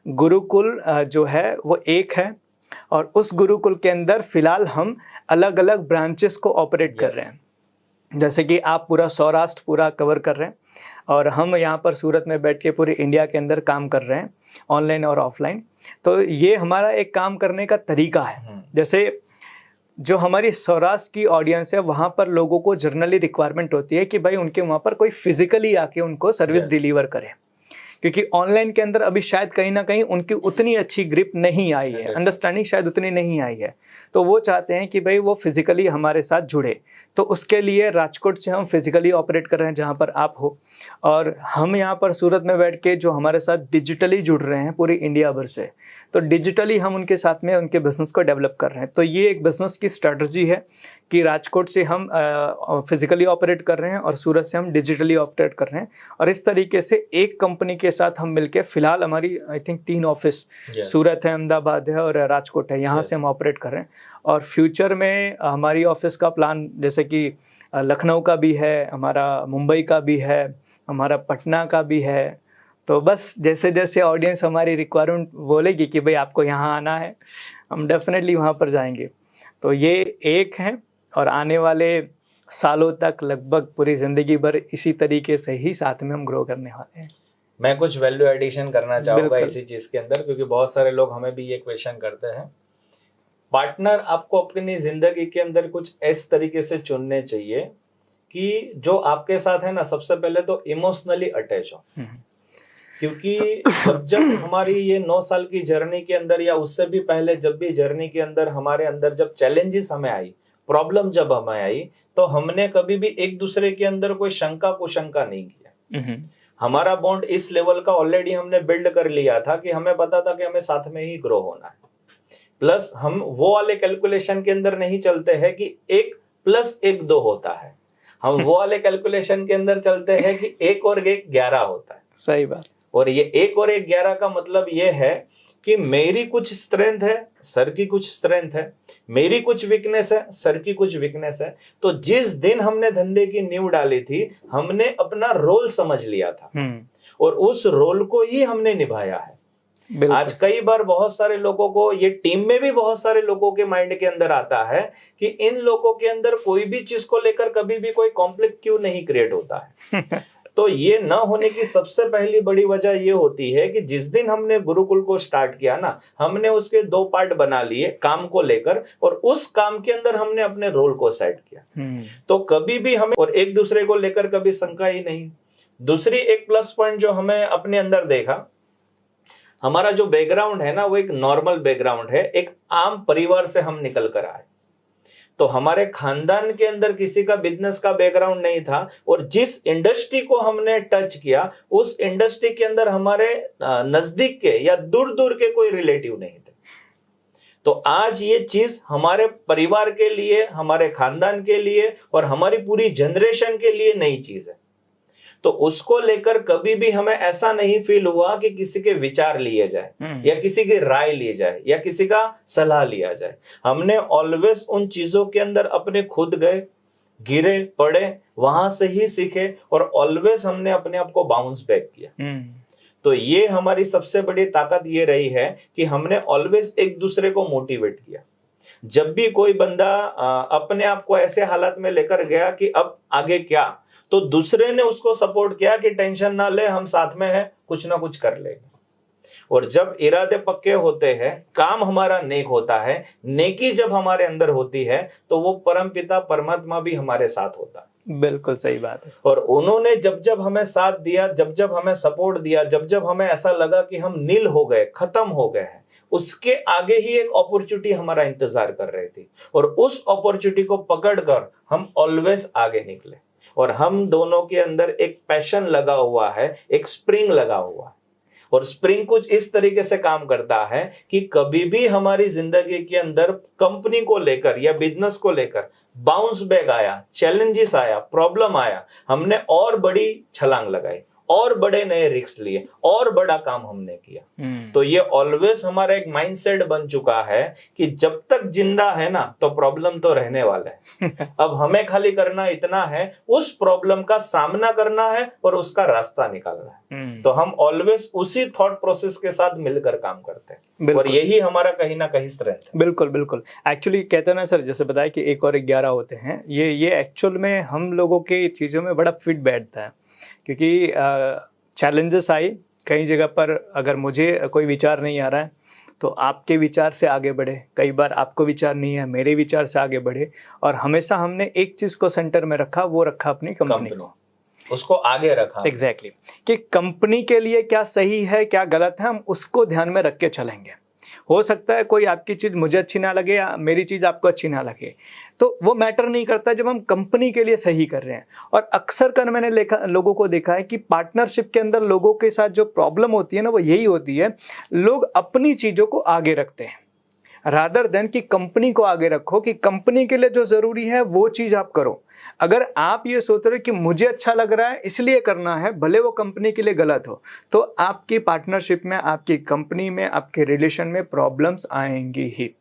गुरुकुल जो है वो एक है, और उस गुरुकुल के अंदर फिलहाल हम अलग अलग ब्रांचेस को ऑपरेट कर रहे हैं। जैसे कि आप पूरा सौराष्ट्र पूरा कवर कर रहे हैं, और हम यहाँ पर सूरत में बैठ के पूरे इंडिया के अंदर काम कर रहे हैं, ऑनलाइन और ऑफलाइन। तो ये हमारा एक काम करने का तरीका है। जैसे जो हमारी सौराष्ट्र की ऑडियंस है, वहाँ पर लोगों को जनरली रिक्वायरमेंट होती है कि भाई उनके वहाँ पर कोई फिजिकली आके उनको सर्विस डिलीवर करे, क्योंकि ऑनलाइन के अंदर अभी शायद कहीं ना कहीं उनकी उतनी अच्छी ग्रिप नहीं आई है, अंडरस्टैंडिंग शायद उतनी नहीं आई है। तो वो चाहते हैं कि भाई वो फिजिकली हमारे साथ जुड़े। तो उसके लिए राजकोट से हम फिजिकली ऑपरेट कर रहे हैं जहाँ पर आप हो, और हम यहाँ पर सूरत में बैठ के जो हमारे साथ डिजिटली जुड़ रहे हैं पूरी इंडिया भर से, तो डिजिटली हम उनके साथ में उनके बिजनेस को डेवलप कर रहे हैं। तो ये एक बिजनेस की स्ट्रेटजी है कि राजकोट से हम फिजिकली ऑपरेट कर रहे हैं और सूरत से हम डिजिटली ऑपरेट कर रहे हैं। और इस तरीके से एक कंपनी के साथ हम मिलके, फिलहाल हमारी आई थिंक 3 ऑफिस सूरत है, अहमदाबाद है और राजकोट है, यहाँ से हम ऑपरेट कर रहे हैं। और फ्यूचर में हमारी ऑफिस का प्लान जैसे कि लखनऊ का भी है, हमारा मुंबई का भी है, हमारा पटना का भी है। तो बस जैसे जैसे ऑडियंस हमारी रिक्वायरमेंट बोलेगी कि भाई आपको यहाँ आना है, हम डेफिनेटली वहाँ पर जाएंगे। तो ये एक है, और आने वाले सालों तक लगभग पूरी ज़िंदगी भर इसी तरीके से ही साथ में हम ग्रो करने वाले हैं। मैं कुछ वैल्यू एडिशन करना चाहूँगा इसी चीज़ के अंदर, क्योंकि बहुत सारे लोग हमें भी ये क्वेश्चन करते हैं। पार्टनर आपको अपनी ज़िंदगी के अंदर कुछ इस तरीके से चुनने चाहिए कि जो आपके साथ है ना, सबसे पहले तो इमोशनली अटैच हो। क्योंकि जब हमारी ये 9 साल की जर्नी के अंदर, या उससे भी पहले जब भी जर्नी के अंदर हमारे अंदर जब चैलेंजेस हमें आई, प्रॉब्लम जब हमें आई, तो हमने कभी भी एक दूसरे के अंदर कोई शंका कुशंका नहीं किया। हमारा बॉन्ड इस लेवल का ऑलरेडी हमने बिल्ड कर लिया था कि हमें पता था कि हमें साथ में ही ग्रो होना है। प्लस हम वो वाले कैलकुलेशन के अंदर नहीं चलते हैं कि 1 + 1 2 होता है। हम वो वाले कैलकुलेशन के अंदर चलते हैं कि 1 और 1 11 होता है। सही बात। और ये 1 और 1 11 का मतलब ये है कि मेरी कुछ स्ट्रेंथ है, सर की कुछ स्ट्रेंथ है, मेरी कुछ वीकनेस है, सर की कुछ वीकनेस है। तो जिस दिन हमने धंधे की नींव डाली थी, हमने अपना रोल समझ लिया था और उस रोल को ही हमने निभाया है। आज कई बार बहुत सारे लोगों को, ये टीम में भी बहुत सारे लोगों के माइंड के अंदर आता है कि इन लोगों के अंदर कोई भी चीज को लेकर कभी भी कोई कॉन्फ्लिक्ट क्यों नहीं क्रिएट होता है। तो ये न होने की सबसे पहली बड़ी वजह ये होती है कि जिस दिन हमने गुरुकुल को स्टार्ट किया ना, हमने उसके 2 पार्ट बना लिए काम को लेकर, और उस काम के अंदर हमने अपने रोल को सेट किया। तो कभी भी हमें और एक दूसरे को लेकर कभी शंका ही नहीं। दूसरी एक प्लस पॉइंट जो हमें अपने अंदर देखा, हमारा जो बैकग्राउंड है ना, वो एक नॉर्मल बैकग्राउंड है, एक आम परिवार से हम निकल कर आए। तो हमारे खानदान के अंदर किसी का बिजनेस का बैकग्राउंड नहीं था, और जिस इंडस्ट्री को हमने टच किया, उस इंडस्ट्री के अंदर हमारे नजदीक के या दूर दूर के कोई रिलेटिव नहीं थे। तो आज ये चीज हमारे परिवार के लिए, हमारे खानदान के लिए और हमारी पूरी जनरेशन के लिए नई चीज है। तो उसको लेकर कभी भी हमें ऐसा नहीं फील हुआ कि किसी के विचार लिए जाए या किसी की राय ली जाए या किसी का सलाह लिया जाए। हमने ऑलवेज उन चीजों के अंदर अपने खुद गए, गिरे, पड़े, वहां से ही सीखे, और ऑलवेज हमने अपने आप को बाउंस बैक किया। तो ये हमारी सबसे बड़ी ताकत ये रही है कि हमने ऑलवेज एक दूसरे को मोटिवेट किया। जब भी कोई बंदा अपने आप को ऐसे हालात में लेकर गया कि अब आगे क्या, तो दूसरे ने उसको सपोर्ट किया कि टेंशन ना ले, हम साथ में हैं, कुछ ना कुछ कर लेंगे। और जब इरादे पक्के होते हैं, काम हमारा नेक होता है, नेकी जब हमारे अंदर होती है, तो वो परमपिता परमात्मा भी हमारे साथ होता है। बिल्कुल सही बात है। और उन्होंने जब जब हमें साथ दिया, जब जब हमें सपोर्ट दिया, जब जब हमें ऐसा लगा कि हम नील हो गए, खत्म हो गए हैं, उसके आगे ही एक अपॉर्चुनिटी हमारा इंतजार कर रही थी, और उस अपॉर्चुनिटी को पकड़कर हम ऑलवेज आगे निकले। और हम दोनों के अंदर एक पैशन लगा हुआ है, एक स्प्रिंग लगा हुआ है, और स्प्रिंग कुछ इस तरीके से काम करता है कि कभी भी हमारी जिंदगी के अंदर कंपनी को लेकर या बिजनेस को लेकर बाउंस बैक आया, चैलेंजेस आया, प्रॉब्लम आया, हमने और बड़ी छलांग लगाई, और बड़े नए रिस्क लिए, और बड़ा काम हमने किया। तो ये ऑलवेज हमारा एक माइंडसेट बन चुका है कि जब तक जिंदा है ना, तो प्रॉब्लम तो रहने वाला है। अब हमें खाली करना इतना है, उस प्रॉब्लम का सामना करना है और उसका रास्ता निकालना है। तो हम ऑलवेज उसी थॉट प्रोसेस के साथ मिलकर काम करते हैं, और यही हमारा कहीं ना कहीं स्ट्रेंथ है। बिल्कुल बिल्कुल। एक्चुअली कहते हैं ना सर, जैसे बताया कि 1 और 1 11 होते हैं, ये एक्चुअल में हम लोगों के चीज़ों में बड़ा फिट बैठता है। क्योंकि चैलेंजेस आई कई जगह पर, अगर मुझे कोई विचार नहीं आ रहा है तो आपके विचार से आगे बढ़े, कई बार आपको विचार नहीं है, मेरे विचार से आगे बढ़े, और हमेशा हमने एक चीज़ को सेंटर में रखा, वो रखा अपनी कंपनी को। उसको आगे रखा। एग्जैक्टली कि कंपनी के लिए क्या सही है क्या गलत है, हम उसको ध्यान में रख के चलेंगे। हो सकता है कोई आपकी चीज़ मुझे अच्छी ना लगे या मेरी चीज़ आपको अच्छी ना लगे, तो वो मैटर नहीं करता जब हम कंपनी के लिए सही कर रहे हैं। और अक्सर कर मैंने लोगों को देखा है कि पार्टनरशिप के अंदर लोगों के साथ जो प्रॉब्लम होती है ना, वो यही होती है, लोग अपनी चीज़ों को आगे रखते हैं रादर देन कि कंपनी को आगे रखो, कि कंपनी के लिए जो ज़रूरी है वो चीज़ आप करो। अगर आप ये सोच रहे हो कि मुझे अच्छा लग रहा है इसलिए करना है, भले वो कंपनी के लिए गलत हो, तो आपकी पार्टनरशिप में, आपकी कंपनी में, आपके रिलेशन में प्रॉब्लम्स आएंगी ही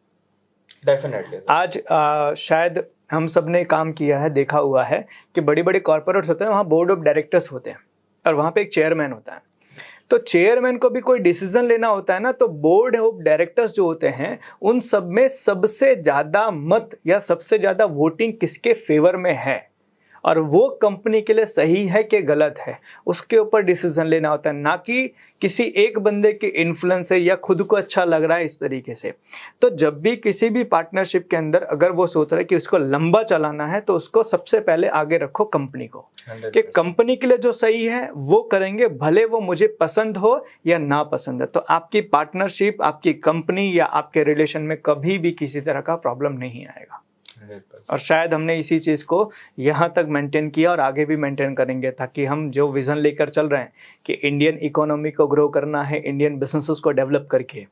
डेफिनेटली। आज शायद हम सब ने काम किया है, देखा हुआ है कि बड़ी बड़ी कॉर्पोरेट्स होते हैं, वहाँ बोर्ड ऑफ डायरेक्टर्स होते हैं और वहाँ पे एक चेयरमैन होता है। तो चेयरमैन को भी कोई डिसीजन लेना होता है ना, तो बोर्ड ऑफ डायरेक्टर्स जो होते हैं उन सब में सबसे ज़्यादा मत या सबसे ज़्यादा वोटिंग किसके फेवर में है और वो कंपनी के लिए सही है कि गलत है, उसके ऊपर डिसीजन लेना होता है, ना कि किसी एक बंदे के इन्फ्लुएंस से या खुद को अच्छा लग रहा है इस तरीके से। तो जब भी किसी भी पार्टनरशिप के अंदर अगर वो सोच रहा है कि उसको लंबा चलाना है, तो उसको सबसे पहले आगे रखो कंपनी को, कि कंपनी के लिए जो सही है वो करेंगे, भले वो मुझे पसंद हो या ना पसंद है। तो आपकी पार्टनरशिप, आपकी कंपनी या आपके रिलेशन में कभी भी किसी तरह का प्रॉब्लम नहीं आएगा। 100%। और शायद हमने इसी चीज़ को यहाँ तक मेंटेन किया और आगे भी मेंटेन करेंगे, ताकि हम जो विज़न लेकर चल रहे हैं कि इंडियन इकोनॉमी को ग्रो करना है, इंडियन बिजनेसेस को डेवलप करके।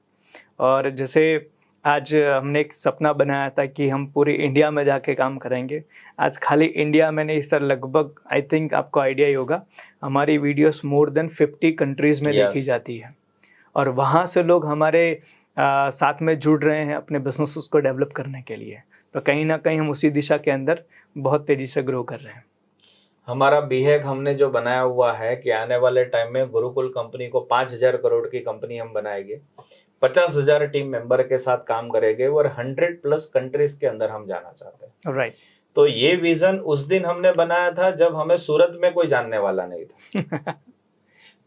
और जैसे आज हमने एक सपना बनाया था कि हम पूरी इंडिया में जाके काम करेंगे। आज खाली इंडिया में नहीं सर, लगभग आई थिंक आपको आइडिया ही होगा, हमारी वीडियोस मोर देन 50 कंट्रीज़ में देखी जाती है और वहाँ से लोग हमारे साथ में जुड़ रहे हैं अपने बिजनेसेस को डेवलप करने के लिए। तो कहीं ना कहीं हम उसी दिशा के अंदर बहुत तेजी से ग्रो कर रहे हैं। हमारा बीहेक हमने जो बनाया हुआ है कि आने वाले टाइम में गुरुकुल कंपनी को 5,000 करोड़ की कंपनी हम बनाएंगे, 50,000 टीम मेंबर के साथ काम करेंगे और 100+ कंट्रीज के अंदर हम जाना चाहते हैं। राइट। तो ये विजन उस दिन हमने बनाया था जब हमें सूरत में कोई जानने वाला नहीं था।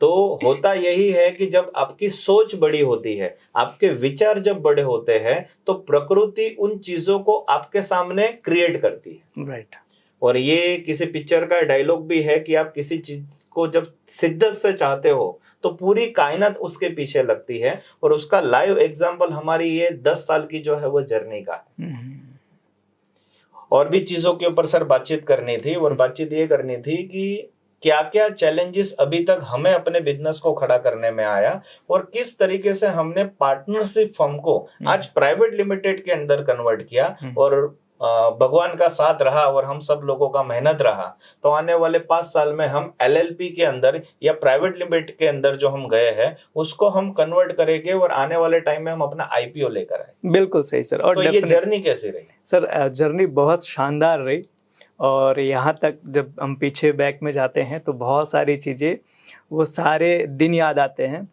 तो होता यही है कि जब आपकी सोच बड़ी होती है, आपके विचार जब बड़े होते हैं, तो प्रकृति उन चीजों को आपके सामने क्रिएट करती है। राइट। और ये किसी पिक्चर का डायलॉग भी है कि आप किसी चीज को जब शिद्दत से चाहते हो तो पूरी कायनात उसके पीछे लगती है। और उसका लाइव एग्जांपल हमारी ये 10 साल की जो है वो जर्नी का है। और भी चीजों के ऊपर सर बातचीत करनी थी, और बातचीत ये करनी थी कि क्या क्या चैलेंजेस अभी तक हमें अपने बिजनेस को खड़ा करने में आया और किस तरीके से हमने पार्टनरशिप फर्म को आज प्राइवेट लिमिटेड के अंदर कन्वर्ट किया। और भगवान का साथ रहा और हम सब लोगों का मेहनत रहा, तो आने वाले 5 साल में हम LLP के अंदर या प्राइवेट लिमिटेड के अंदर जो हम गए हैं उसको हम कन्वर्ट करेंगे और आने वाले टाइम में हम अपना IPO लेकर आए। बिल्कुल सही सर। और तो ये जर्नी कैसी रही सर? जर्नी बहुत शानदार रही। और यहाँ तक जब हम पीछे बैक में जाते हैं तो बहुत सारी चीज़ें, वो सारे दिन याद आते हैं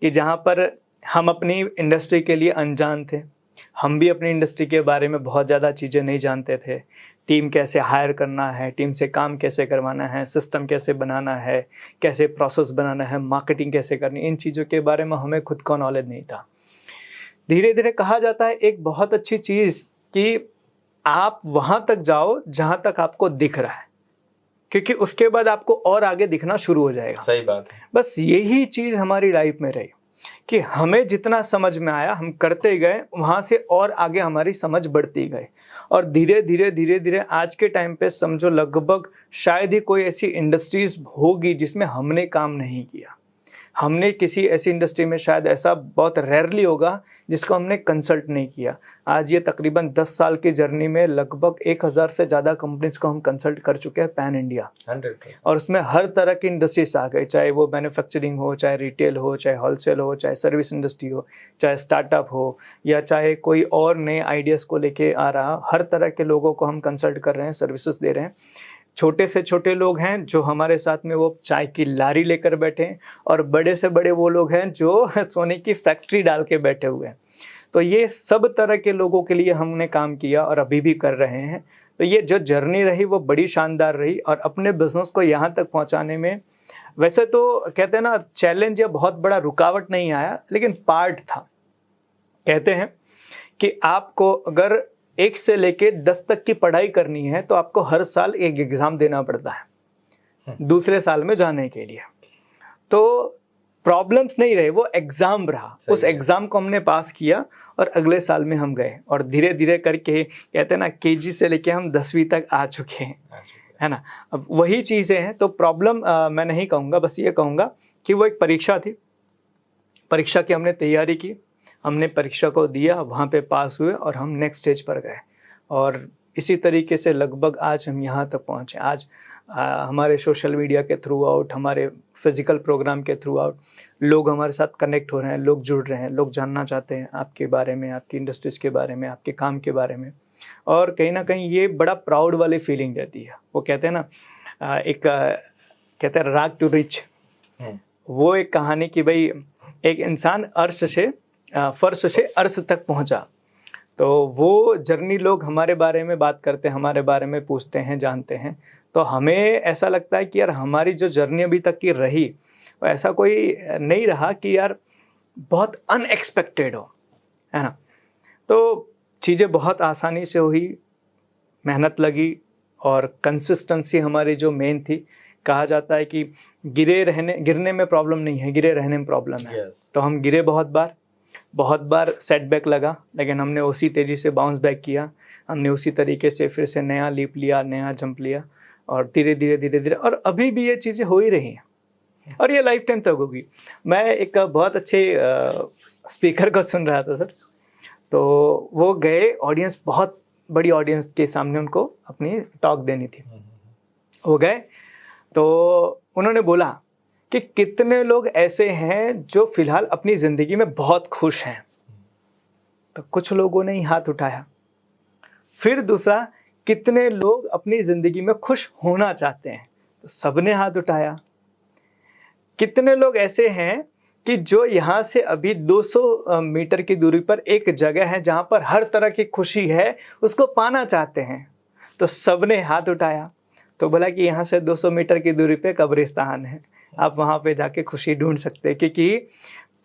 कि जहाँ पर हम अपनी इंडस्ट्री के लिए अनजान थे। हम भी अपनी इंडस्ट्री के बारे में बहुत ज़्यादा चीज़ें नहीं जानते थे। टीम कैसे हायर करना है, टीम से काम कैसे करवाना है, सिस्टम कैसे बनाना है, कैसे प्रोसेस बनाना है, मार्केटिंग कैसे करनी, इन चीज़ों के बारे में हमें खुद को नॉलेज नहीं था। धीरे धीरे कहा जाता है एक बहुत अच्छी चीज़ कि आप वहाँ तक जाओ जहाँ तक आपको दिख रहा है, क्योंकि उसके बाद आपको और आगे दिखना शुरू हो जाएगा। सही बात है। बस यही चीज़ हमारी लाइफ में रही कि हमें जितना समझ में आया हम करते गए, वहाँ से और आगे हमारी समझ बढ़ती गई। और धीरे धीरे धीरे धीरे आज के टाइम पे समझो लगभग शायद ही कोई ऐसी इंडस्ट्रीज होगी जिसमें हमने काम नहीं किया। हमने किसी ऐसी इंडस्ट्री में, शायद ऐसा बहुत रेयरली होगा जिसको हमने कंसल्ट नहीं किया। आज ये तकरीबन 10 साल की जर्नी में लगभग 1000 से ज़्यादा कंपनीज को हम कंसल्ट कर चुके हैं पैन इंडिया। 100%। और उसमें हर तरह की इंडस्ट्रीज आ गई, चाहे वो मैन्युफैक्चरिंग हो, चाहे रिटेल हो, चाहे होलसेल हो, चाहे सर्विस इंडस्ट्री हो, चाहे स्टार्टअप हो, या चाहे कोई और नए आइडियाज़ को लेके आ रहा, हर तरह के लोगों को हम कंसल्ट कर रहे हैं, सर्विसेज दे रहे हैं। छोटे से छोटे लोग हैं जो हमारे साथ में वो चाय की लारी लेकर बैठे हैं, और बड़े से बड़े वो लोग हैं जो सोने की फैक्ट्री डाल के बैठे हुए हैं। तो ये सब तरह के लोगों के लिए हमने काम किया और अभी भी कर रहे हैं। तो ये जो जर्नी रही वो बड़ी शानदार रही। और अपने बिजनेस को यहाँ तक पहुँचाने में, वैसे तो कहते हैं ना, चैलेंज या बहुत बड़ा रुकावट नहीं आया, लेकिन पार्ट था। कहते हैं कि आपको अगर 1 से लेके 10 तक की पढ़ाई करनी है तो आपको हर साल एक एग्ज़ाम देना पड़ता है। दूसरे साल में जाने के लिए। तो प्रॉब्लम्स नहीं रहे, वो एग्ज़ाम रहा। उस एग्ज़ाम को हमने पास किया और अगले साल में हम गए और धीरे धीरे करके कहते हैं ना केजी से लेके हम 10वीं तक आ चुके हैं, है ना। अब वही चीज़ें हैं। तो प्रॉब्लम मैं नहीं कहूँगा, बस ये कहूँगा कि वो एक परीक्षा थी। परीक्षा की हमने तैयारी की, हमने परीक्षा को दिया, वहाँ पे पास हुए और हम नेक्स्ट स्टेज पर गए। और इसी तरीके से लगभग आज हम यहाँ तक पहुँचे। आज हमारे सोशल मीडिया के थ्रू आउट, हमारे फिजिकल प्रोग्राम के थ्रू आउट लोग हमारे साथ कनेक्ट हो रहे हैं, लोग जुड़ रहे हैं, लोग जानना चाहते हैं आपके बारे में, आपकी इंडस्ट्रीज़ के बारे में, आपके काम के बारे में। और कहीं ना कहीं ये बड़ा प्राउड वाली फीलिंग रहती है। वो कहते हैं ना कहते हैं राग टू रिच, वो एक कहानी कि भाई एक इंसान फर्श से अर्श तक पहुंचा। तो वो जर्नी लोग हमारे बारे में बात करते हैं, हमारे बारे में पूछते हैं, जानते हैं। तो हमें ऐसा लगता है कि यार हमारी जो जर्नी अभी तक की रही वो ऐसा कोई नहीं रहा कि यार बहुत अनएक्सपेक्टेड हो, है ना। तो चीज़ें बहुत आसानी से हुई, मेहनत लगी और कंसिस्टेंसी हमारी जो मेन थी। कहा जाता है कि गिरने में प्रॉब्लम नहीं है, गिरे रहने में प्रॉब्लम है। तो हम गिरे बहुत बार सेटबैक लगा, लेकिन हमने उसी तेज़ी से बाउंस बैक किया। हमने उसी तरीके से फिर से नया लीप लिया, नया जंप लिया और धीरे धीरे और अभी भी ये चीज़ें हो ही रही हैं और ये लाइफ टाइम तक होगी। मैं एक बहुत अच्छे स्पीकर को सुन रहा था सर, तो वो गए, ऑडियंस बहुत बड़ी ऑडियंस के सामने उनको अपनी टॉक देनी थी। वो गए तो उन्होंने बोला कि कितने लोग ऐसे हैं जो फिलहाल अपनी ज़िंदगी में बहुत खुश हैं। तो कुछ लोगों ने ही हाथ उठाया। फिर दूसरा, कितने लोग अपनी ज़िंदगी में खुश होना चाहते हैं, तो सबने हाथ उठाया। कितने लोग ऐसे हैं कि जो यहाँ से अभी 200 मीटर की दूरी पर एक जगह है जहाँ पर हर तरह की खुशी है, उसको पाना चाहते हैं, तो सबने हाथ उठाया। तो बोला कि यहाँ से 200 मीटर की दूरी पे कब्रिस्तान है, आप वहाँ पे जाके खुशी ढूंढ सकते हैं, क्योंकि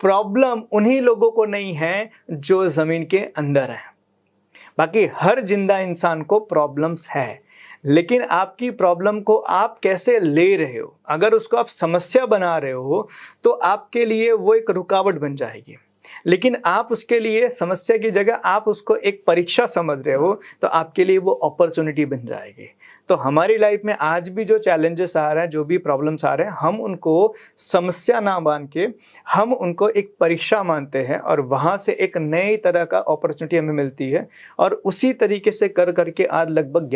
प्रॉब्लम उन्हीं लोगों को नहीं है जो ज़मीन के अंदर है। बाकी हर जिंदा इंसान को प्रॉब्लम्स है, लेकिन आपकी प्रॉब्लम को आप कैसे ले रहे हो, अगर उसको आप समस्या बना रहे हो तो आपके लिए वो एक रुकावट बन जाएगी। लेकिन आप उसके लिए समस्या की जगह आप उसको एक परीक्षा समझ रहे हो तो आपके लिए वो अपॉर्चुनिटी बन जाएगी। तो हमारी लाइफ में आज भी जो चैलेंजेस आ रहे हैं, जो भी प्रॉब्लम्स आ रहे हैं, हम उनको समस्या ना मान के हम उनको एक परीक्षा मानते हैं और वहाँ से एक नई तरह का अपॉर्चुनिटी हमें मिलती है। और उसी तरीके से कर करके आज लगभग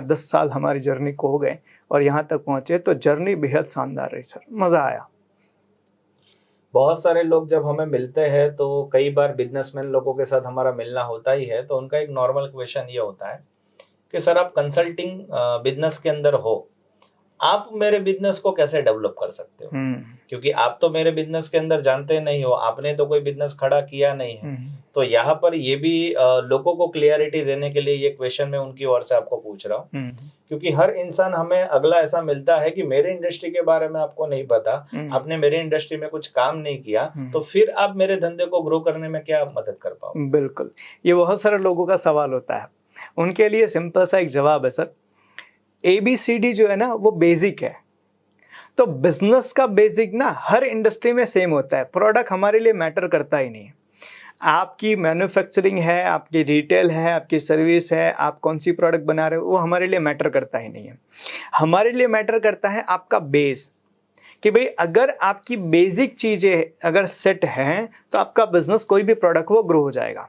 10 साल हमारी जर्नी को हो गए और यहाँ तक पहुँचे। तो जर्नी बेहद शानदार रही सर, मज़ा आया। बहुत सारे लोग जब हमें मिलते हैं तो कई बार बिजनेसमैन लोगों के साथ हमारा मिलना होता ही है, तो उनका एक नॉर्मल क्वेश्चन ये होता है कि सर आप कंसल्टिंग बिजनेस के अंदर हो, आप मेरे बिजनेस को कैसे डेवलप कर सकते हो? क्योंकि आप तो मेरे बिजनेस के अंदर जानते नहीं हो, आपने तो कोई बिजनेस खड़ा किया नहीं है। तो यहाँ पर ये भी लोगों को क्लियरिटी देने के लिए ये क्वेश्चन मैं उनकी ओर से आपको पूछ रहा हूँ, क्योंकि हर इंसान हमें अगला ऐसा मिलता है कि मेरे इंडस्ट्री के बारे में आपको नहीं पता, आपने मेरे इंडस्ट्री में कुछ काम नहीं किया, तो फिर आप मेरे धंधे को ग्रो करने में क्या मदद कर पाओ? बिल्कुल, ये बहुत सारे लोगों का सवाल होता है। उनके लिए सिंपल सा एक जवाब है सर, ABCD जो है ना वो बेसिक है। तो बिजनेस का बेसिक ना हर इंडस्ट्री में सेम होता है। प्रोडक्ट हमारे लिए मैटर करता ही नहीं। आपकी मैन्युफैक्चरिंग है, आपकी रिटेल है, आपकी सर्विस है, आप कौन सी प्रोडक्ट बना रहे हो, वो हमारे लिए मैटर करता ही नहीं है। हमारे लिए मैटर करता है आपका बेस, कि भाई अगर आपकी बेसिक चीज़ें अगर सेट हैं तो आपका बिजनेस कोई भी प्रोडक्ट वो ग्रो हो जाएगा।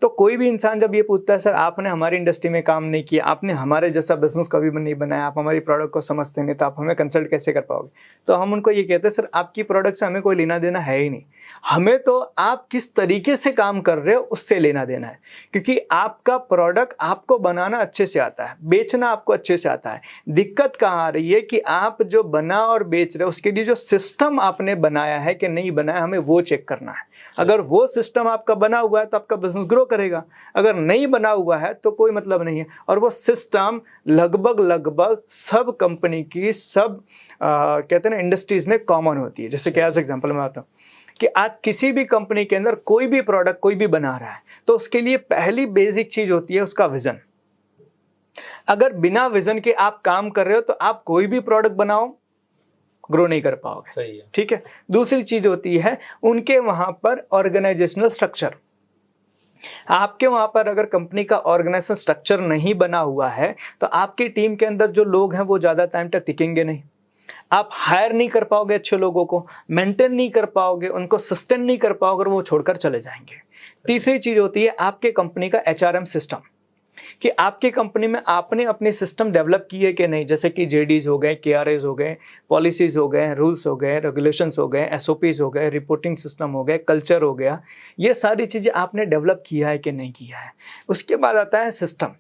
तो कोई भी इंसान जब ये पूछता है सर आपने हमारी इंडस्ट्री में काम नहीं किया, आपने हमारे जैसा बिजनेस कभी भी नहीं बनाया, आप हमारी प्रोडक्ट को समझते नहीं, तो आप हमें कंसल्ट कैसे कर पाओगे? तो हम उनको ये कहते हैं सर आपकी प्रोडक्ट से हमें कोई लेना देना है ही नहीं, हमें तो आप किस तरीके से काम कर रहे हो उससे लेना देना है। क्योंकि आपका प्रोडक्ट आपको बनाना अच्छे से आता है, बेचना आपको अच्छे से आता है। दिक्कत कहाँ आ रही है कि आप जो बना और बेच रहे हो उसके लिए जो सिस्टम आपने बनाया है कि नहीं बनाया, हमें वो चेक करना है। अगर वो सिस्टम आपका बना हुआ है तो आपका बिजनेस ग्रो करेगा, अगर नहीं बना हुआ है तो कोई मतलब नहीं है। और वो सिस्टम लगभग सब कंपनी की सब कहते हैं ना इंडस्ट्रीज में कॉमन होती है। जैसे कि एज एग्जांपल मैं बताऊं कि आज किसी भी कंपनी के अंदर कोई भी प्रोडक्ट कोई भी बना रहा है तो उसके लिए पहली बेसिक चीज होती है उसका विजन। अगर बिना विजन के आप काम कर रहे हो तो आप कोई भी प्रोडक्ट बनाओ, ग्रो नहीं कर पाओगे। सही है। ठीक है। दूसरी चीज होती है उनके वहां पर ऑर्गेनाइजेशनल स्ट्रक्चर। आपके वहां पर अगर कंपनी का ऑर्गेनाइजेशन स्ट्रक्चर नहीं बना हुआ है तो आपकी टीम के अंदर जो लोग हैं वो ज्यादा टाइम तक टिकेंगे नहीं। आप हायर नहीं कर पाओगे अच्छे लोगों को, मेंटेन नहीं कर पाओगे, उनको सस्टेन नहीं कर पाओगे और वो छोड़कर चले जाएंगे। तीसरी चीज होती है आपके कंपनी का एचआरएम सिस्टम, कि आपकी कंपनी में आपने अपने सिस्टम डेवलप किए कि नहीं, जैसे कि जेडीज हो गए, केआरएस हो गए, पॉलिसीज हो गए, रूल्स हो गए, रेगुलेशंस हो गए, एसओपीज हो गए, रिपोर्टिंग सिस्टम हो गए, कल्चर हो गया, ये सारी चीज़ें आपने डेवलप किया है कि नहीं किया है। उसके बाद आता है सिस्टम,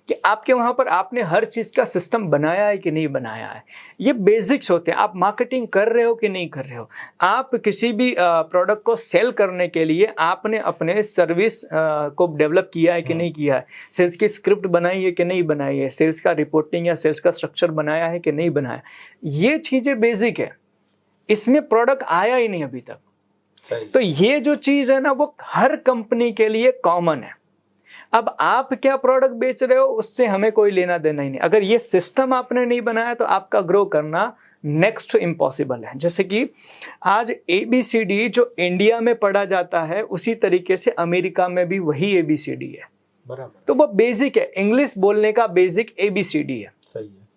कि आपके वहाँ पर आपने हर चीज़ का सिस्टम बनाया है कि नहीं बनाया है। ये बेसिक्स होते हैं। आप मार्केटिंग कर रहे हो कि नहीं कर रहे हो। आप किसी भी प्रोडक्ट को सेल करने के लिए आपने अपने सर्विस को डेवलप किया है कि नहीं किया है। सेल्स की स्क्रिप्ट बनाई है कि नहीं बनाई है। सेल्स का रिपोर्टिंग या सेल्स का स्ट्रक्चर बनाया है कि नहीं बनाया। ये चीज़ें बेसिक है, इसमें प्रोडक्ट आया ही नहीं अभी तक। तो ये जो चीज़ है ना वो हर कंपनी के लिए कॉमन है। अब आप क्या प्रोडक्ट बेच रहे हो उससे हमें कोई लेना देना ही नहीं। अगर ये सिस्टम आपने नहीं बनाया तो आपका ग्रो करना नेक्स्ट इम्पॉसिबल है। जैसे कि आज ABCD जो इंडिया में पढ़ा जाता है उसी तरीके से अमेरिका में भी वही ABCD है। बराबर। तो वो बेसिक है। इंग्लिश बोलने का बेसिक ABCD है। सही है।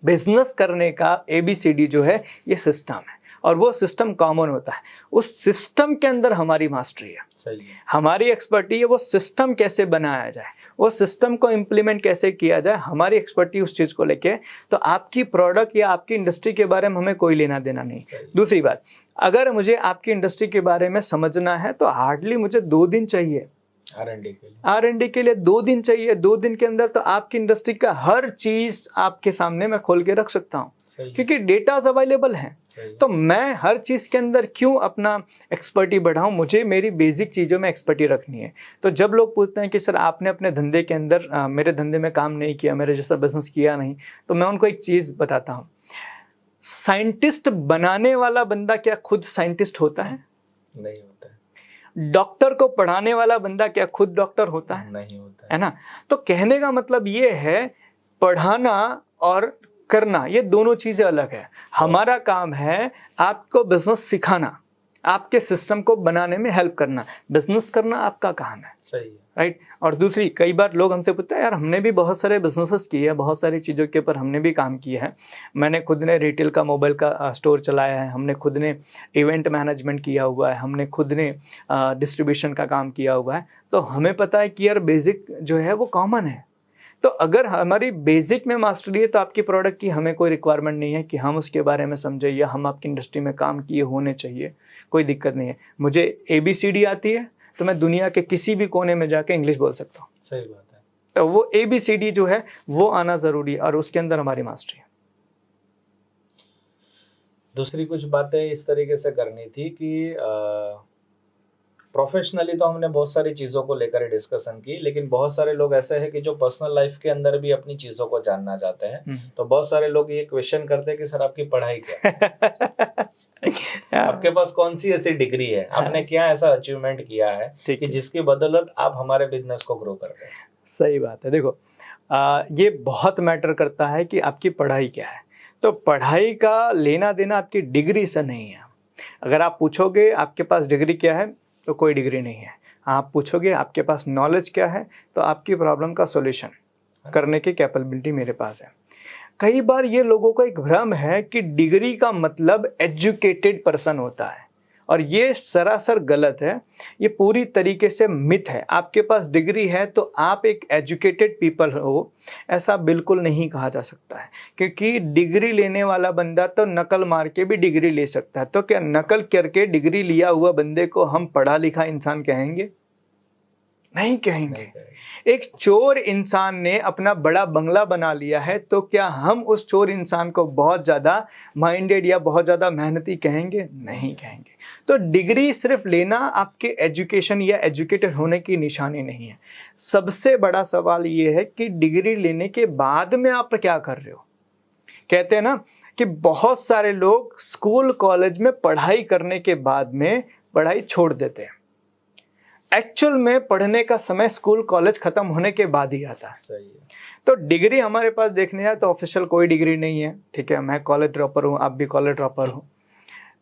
बिजनेस करने का ABCD जो है ये सिस्टम है और वो सिस्टम कॉमन होता है। उस सिस्टम के अंदर हमारी मास्टरी है। सही है। हमारी एक्सपर्टी है वो सिस्टम कैसे बनाया जाए, वो सिस्टम को इम्प्लीमेंट कैसे किया जाए, हमारी एक्सपर्टी उस चीज़ को लेके। तो आपकी प्रोडक्ट या आपकी इंडस्ट्री के बारे में हमें कोई लेना देना नहीं। दूसरी बात, अगर मुझे आपकी इंडस्ट्री के बारे में समझना है तो हार्डली मुझे 2 दिन चाहिए। R&D के लिए 2 दिन चाहिए। 2 दिन के अंदर तो आपकी इंडस्ट्री का हर चीज आपके सामने मैं खोल के रख सकता हूँ, क्योंकि डेटाज अवेलेबल हैं। तो मैं हर चीज के अंदर क्यों अपना एक्सपर्टी बढ़ाऊं, मुझे मेरी बेसिक चीजों में एक्सपर्टी रखनी है। तो जब लोग पूछते हैं कि सर आपने अपने धंधे के अंदर मेरे धंधे में काम नहीं किया, मेरे जैसा बिजनेस किया नहीं, तो मैं उनको एक चीज बताता हूँ। साइंटिस्ट बनाने वाला बंदा क्या खुद साइंटिस्ट होता है? नहीं होता है। डॉक्टर को पढ़ाने वाला बंदा क्या खुद डॉक्टर होता है? नहीं होता है ना। तो कहने का मतलब ये है, पढ़ाना और करना ये दोनों चीजें अलग है। हमारा काम है आपको बिजनेस सिखाना, आपके सिस्टम को बनाने में हेल्प करना। बिजनेस करना आपका काम है। सही है। राइट। और दूसरी, कई बार लोग हमसे पूछते हैं यार हमने भी बहुत सारे बिजनेसेस किए हैं, बहुत सारी चीज़ों के ऊपर हमने भी काम किया है। मैंने खुद ने रिटेल का मोबाइल का स्टोर चलाया है, हमने खुद ने इवेंट मैनेजमेंट किया हुआ है, हमने खुद ने डिस्ट्रीब्यूशन का काम किया हुआ है। तो हमें पता है कि यार बेसिक जो है वो कॉमन है। तो अगर हमारी बेसिक में मास्टरी है तो आपकी प्रोडक्ट की हमें कोई रिक्वायरमेंट नहीं है कि हम उसके बारे में समझे या हम आपकी इंडस्ट्री में काम किए होने चाहिए। कोई दिक्कत नहीं है। मुझे ABCD आती है तो मैं दुनिया के किसी भी कोने में जाके इंग्लिश बोल सकता हूँ। सही बात है। तो वो ABCD जो है वो आना ज़रूरी है और उसके अंदर हमारी मास्टरी है। दूसरी कुछ बातें इस तरीके से करनी थी कि प्रोफेशनली तो हमने बहुत सारी चीज़ों को लेकर डिस्कशन की, लेकिन बहुत सारे लोग ऐसे हैं कि जो पर्सनल लाइफ के अंदर भी अपनी चीज़ों को जानना चाहते हैं। तो बहुत सारे लोग ये क्वेश्चन करते हैं कि सर आपकी पढ़ाई क्या है? आपके पास कौन सी ऐसी डिग्री है, आपने क्या ऐसा अचीवमेंट किया है कि जिसकी बदौलत आप हमारे बिजनेस को ग्रो करते हैं? सही बात है। देखो ये बहुत मैटर करता है कि आपकी पढ़ाई क्या है। तो पढ़ाई का लेना देना आपकी डिग्री से नहीं है। अगर आप पूछोगे आपके पास डिग्री क्या है तो कोई डिग्री नहीं है। आप पूछोगे आपके पास नॉलेज क्या है तो आपकी प्रॉब्लम का सॉल्यूशन करने की कैपेबिलिटी मेरे पास है। कई बार ये लोगों का एक भ्रम है कि डिग्री का मतलब एजुकेटेड पर्सन होता है, और ये सरासर गलत है। ये पूरी तरीके से मिथ है। आपके पास डिग्री है तो आप एक एजुकेटेड पीपल हो, ऐसा बिल्कुल नहीं कहा जा सकता है। क्योंकि डिग्री लेने वाला बंदा तो नकल मार के भी डिग्री ले सकता है। तो क्या नकल करके डिग्री लिया हुआ बंदे को हम पढ़ा लिखा इंसान कहेंगे? नहीं कहेंगे। एक चोर इंसान ने अपना बड़ा बंगला बना लिया है तो क्या हम उस चोर इंसान को बहुत ज़्यादा माइंडेड या बहुत ज़्यादा मेहनती कहेंगे? नहीं कहेंगे। तो डिग्री सिर्फ लेना आपके एजुकेशन या एजुकेटेड होने की निशानी नहीं है। सबसे बड़ा सवाल ये है कि डिग्री लेने के बाद में आप क्या कर रहे हो। कहते हैं ना कि बहुत सारे लोग स्कूल कॉलेज में पढ़ाई करने के बाद में पढ़ाई छोड़ देते हैं। एक्चुअल में पढ़ने का समय स्कूल कॉलेज खत्म होने के बाद ही आता है। सही है। तो डिग्री हमारे पास देखने जाए तो ऑफिशियल कोई डिग्री नहीं है, ठीक है, मैं कॉलेज ड्रॉपर हूँ, आप भी कॉलेज ड्रॉपर हो,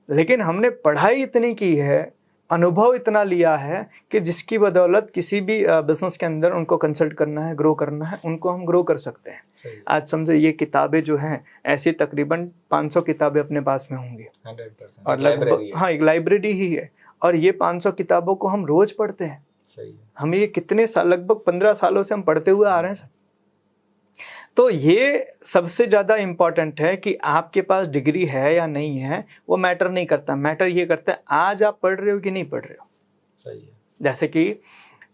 लेकिन हमने पढ़ाई इतनी की है, अनुभव इतना लिया है कि जिसकी बदौलत किसी भी बिजनेस के अंदर उनको कंसल्ट करना है, ग्रो करना है, उनको हम ग्रो कर सकते हैं। सही। आज समझो ये किताबें जो हैं, ऐसी तकरीबन 500 किताबें अपने पास में होंगी 100%। और लगभग, हाँ, एक लाइब्रेरी ही है, और ये 500 किताबों को हम रोज पढ़ते हैं। सही है। हम ये कितने साल, लगभग 15 सालों से हम पढ़ते हुए आ रहे हैं सर। तो ये सबसे ज़्यादा इम्पॉर्टेंट है कि आपके पास डिग्री है या नहीं है, वो मैटर नहीं करता। मैटर ये करता है आज आप पढ़ रहे हो कि नहीं पढ़ रहे हो। सही है। जैसे कि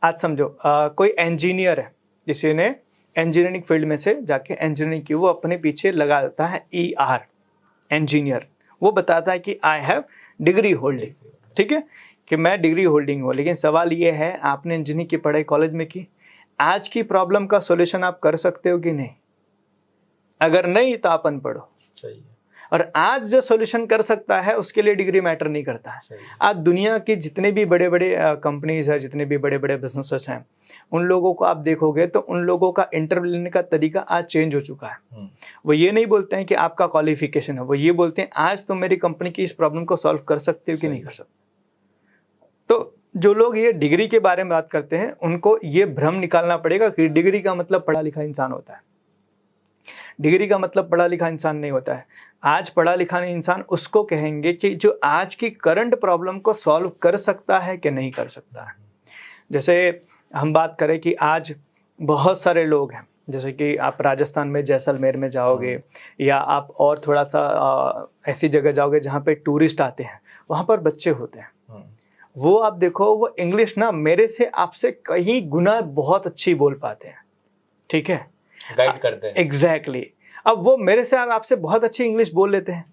आज समझो कोई इंजीनियर है, किसी ने इंजीनियरिंग फील्ड में से जाके इंजीनियरिंग की, वो अपने पीछे लगा देता है ER, इंजीनियर। वो बताता है कि आई हैव डिग्री होल्डिंग, ठीक है, कि मैं डिग्री होल्डिंग हूँ। लेकिन सवाल ये है, आपने इंजीनियरिंग की पढ़ाई कॉलेज में की, आज की प्रॉब्लम का सॉल्यूशन आप कर सकते हो कि नहीं? अगर नहीं तो आप अनपढ़ हो। सही है। और आज जो सॉल्यूशन कर सकता है उसके लिए डिग्री मैटर नहीं करता है। सही है। आज दुनिया की जितने भी बड़े बड़े कंपनीज है, जितने भी बड़े बड़े बिजनेसेस हैं, उन लोगों को आप देखोगे तो उन लोगों का इंटरव्यू लेने का तरीका आज चेंज हो चुका है। वो ये नहीं बोलते हैं कि आपका क्वालिफिकेशन है, वो ये बोलते हैं आज तुम मेरी कंपनी की इस प्रॉब्लम को सॉल्व कर सकते हो कि नहीं कर सकते। तो जो लोग ये डिग्री के बारे में बात करते हैं, उनको ये भ्रम निकालना पड़ेगा कि डिग्री का मतलब पढ़ा लिखा इंसान होता है। डिग्री का मतलब पढ़ा लिखा इंसान नहीं होता है। आज पढ़ा लिखा इंसान उसको कहेंगे कि जो आज की करंट प्रॉब्लम को सॉल्व कर सकता है कि नहीं कर सकता है। जैसे हम बात करें कि आज बहुत सारे लोग हैं, जैसे कि आप राजस्थान में जैसलमेर में जाओगे, या आप और थोड़ा सा ऐसी जगह जाओगे जहाँ पे टूरिस्ट आते हैं, वहाँ पर बच्चे होते हैं। वो आप देखो, वो इंग्लिश ना मेरे से आपसे कहीं गुना बहुत अच्छी बोल पाते हैं, ठीक है, गाइड करते हैं। एग्जैक्टली। अब वो मेरे से और आपसे बहुत अच्छी इंग्लिश बोल लेते हैं।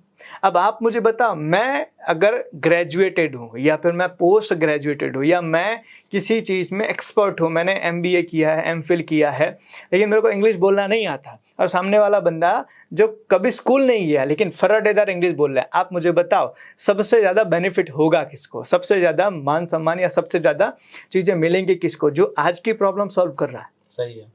अब आप मुझे बताओ, मैं अगर ग्रेजुएटेड हूँ या फिर मैं पोस्ट ग्रेजुएटेड हूँ या मैं किसी चीज़ में एक्सपर्ट हूँ, मैंने MBA किया है, MPhil किया है, लेकिन मेरे को इंग्लिश बोलना नहीं आता, और सामने वाला बंदा जो कभी स्कूल नहीं गया लेकिन फर्राटेदार इंग्लिश बोल रहा है, आप मुझे बताओ सबसे ज़्यादा बेनिफिट होगा किसको? सबसे ज़्यादा मान सम्मान या सबसे ज़्यादा चीज़ें मिलेंगी किसको? जो आज की प्रॉब्लम सॉल्व कर रहा है। सही है।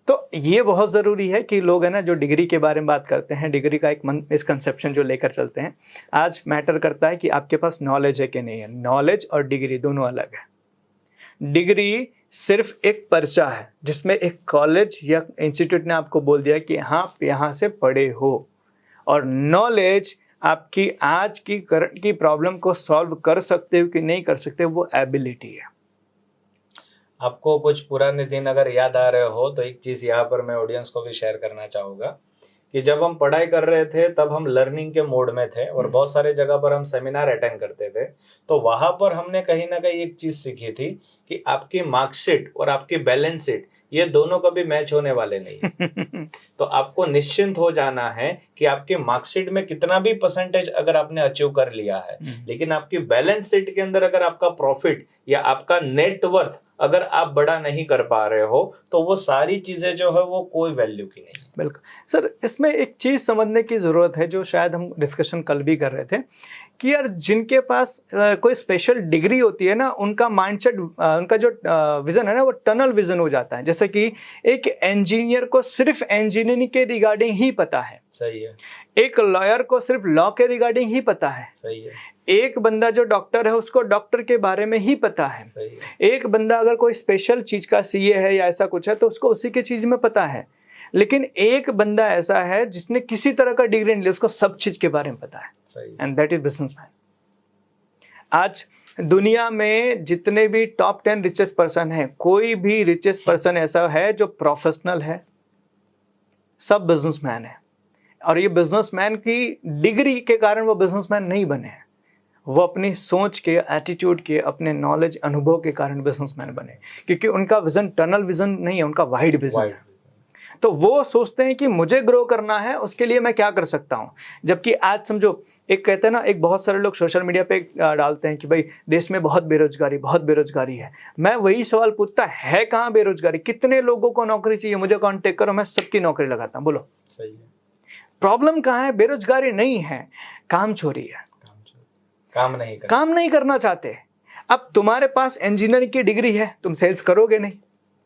तो ये बहुत ज़रूरी है कि लोग है ना, जो डिग्री के बारे में बात करते हैं, डिग्री का एक मिसकंसेप्शन जो लेकर चलते हैं, आज मैटर करता है कि आपके पास नॉलेज है कि नहीं है। नॉलेज और डिग्री दोनों अलग है। डिग्री सिर्फ एक पर्चा है जिसमें एक कॉलेज या इंस्टीट्यूट ने आपको बोल दिया कि हाँ आप यहाँ से पढ़े हो, और नॉलेज आपकी आज की करंट की प्रॉब्लम को सॉल्व कर सकते हो कि नहीं कर सकते, वो एबिलिटी है। आपको कुछ पुराने दिन अगर याद आ रहे हो तो एक चीज़ यहाँ पर मैं ऑडियंस को भी शेयर करना चाहूँगा कि जब हम पढ़ाई कर रहे थे तब हम लर्निंग के मोड में थे और बहुत सारे जगह पर हम सेमिनार अटेंड करते थे। तो वहाँ पर हमने कहीं ना कहीं एक चीज़ सीखी थी कि आपकी मार्कशीट और आपकी बैलेंस शीट ये दोनों कभी मैच होने वाले नहीं। तो आपको निश्चिंत हो जाना है कि आपकी मार्कशीट में कितना भी परसेंटेज अगर आपने अचीव कर लिया है, लेकिन आपकी बैलेंस शीट के अंदर अगर आपका प्रॉफिट या आपका नेट वर्थ अगर आप बड़ा नहीं कर पा रहे हो तो वो सारी चीजें जो है वो कोई वैल्यू की नहीं। बिल्कुल सर, इसमें एक चीज समझने की जरूरत है जो शायद हम डिस्कशन कल भी कर रहे थे कि यार जिनके पास कोई स्पेशल डिग्री होती है ना, उनका माइंडसेट, उनका जो विजन है ना, वो टनल विजन हो जाता है। जैसे कि एक इंजीनियर को सिर्फ इंजीनियरिंग के रिगार्डिंग ही पता है, सही है। एक लॉयर को सिर्फ लॉ के रिगार्डिंग ही पता है, सही है। एक बंदा जो डॉक्टर है उसको डॉक्टर के बारे में ही पता है, सही है। एक बंदा अगर कोई स्पेशल चीज का CA है या ऐसा कुछ है तो उसको उसी की चीज में पता है। लेकिन एक बंदा ऐसा है जिसने किसी तरह का डिग्री नहीं लिया, उसको सब चीज के बारे में पता है, एंड दैट इज बिजनेसमैन। आज दुनिया में जितने भी टॉप 10 रिचेस्ट पर्सन है, कोई भी रिचेस्ट पर्सन ऐसा है जो प्रोफेशनल है? सब बिजनेसमैन है। और ये बिजनेसमैन की डिग्री के कारण वो बिजनेसमैन नहीं बने हैं, वो अपनी सोच के, एटीट्यूड के, अपने नॉलेज, अनुभव के कारण बिजनेसमैन बने, क्योंकि उनका विजन टनल विजन नहीं है, उनका वाइड विजन है। तो वो सोचते हैं कि मुझे ग्रो करना है, उसके लिए मैं क्या कर सकता हूँ। जबकि आज समझो, एक कहते हैं ना, एक बहुत सारे लोग सोशल मीडिया पे डालते हैं कि भाई देश में बहुत बेरोजगारी है। मैं वही सवाल पूछता, है कहाँ बेरोजगारी? कितने लोगों को नौकरी चाहिए? मुझे कांटेक्ट करो, मैं सबकी नौकरी लगाता हूँ। बोलो सही है। प्रॉब्लम कहाँ है? बेरोजगारी नहीं है, काम चोरी है। काम नहीं करना चाहते। अब तुम्हारे पास इंजीनियरिंग की डिग्री है, तुम सेल्स करोगे नहीं,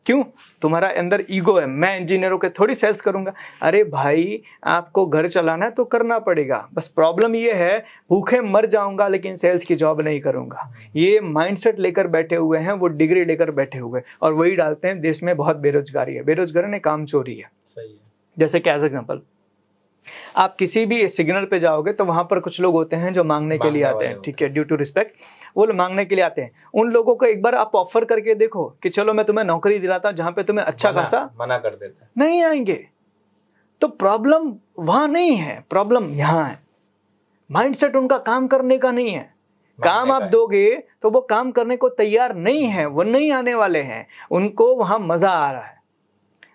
क्यों? तुम्हारा अंदर ईगो है, मैं इंजीनियर होकर थोड़ी सेल्स करूंगा। अरे भाई, आपको घर चलाना है तो करना पड़ेगा, बस प्रॉब्लम ये है भूखे मर जाऊंगा लेकिन सेल्स की जॉब नहीं करूंगा। ये माइंडसेट लेकर बैठे हुए हैं, वो डिग्री लेकर बैठे हुए हैं, और वही डालते हैं देश में बहुत बेरोजगारी है। बेरोजगारी नहीं, काम चोरी है। सही है। जैसे कि एज एग्जाम्पल, आप किसी भी सिग्नल पे जाओगे तो वहां पर कुछ लोग होते हैं जो मांगने के लिए आते हैं, ठीक है, ड्यू टू रिस्पेक्ट, वो लोग मांगने के लिए आते हैं। उन लोगों को एक बार आप ऑफर करके देखो कि चलो मैं तुम्हें नौकरी दिलाता हूं जहां पे तुम्हें अच्छा खासा, मना कर देते हैं, नहीं आएंगे। तो प्रॉब्लम वहां नहीं है, प्रॉब्लम यहाँ है। माइंडसेट उनका काम करने का नहीं है। काम आप दोगे तो वो काम करने को तैयार नहीं है, वो नहीं आने वाले हैं, उनको वहां मजा आ रहा है,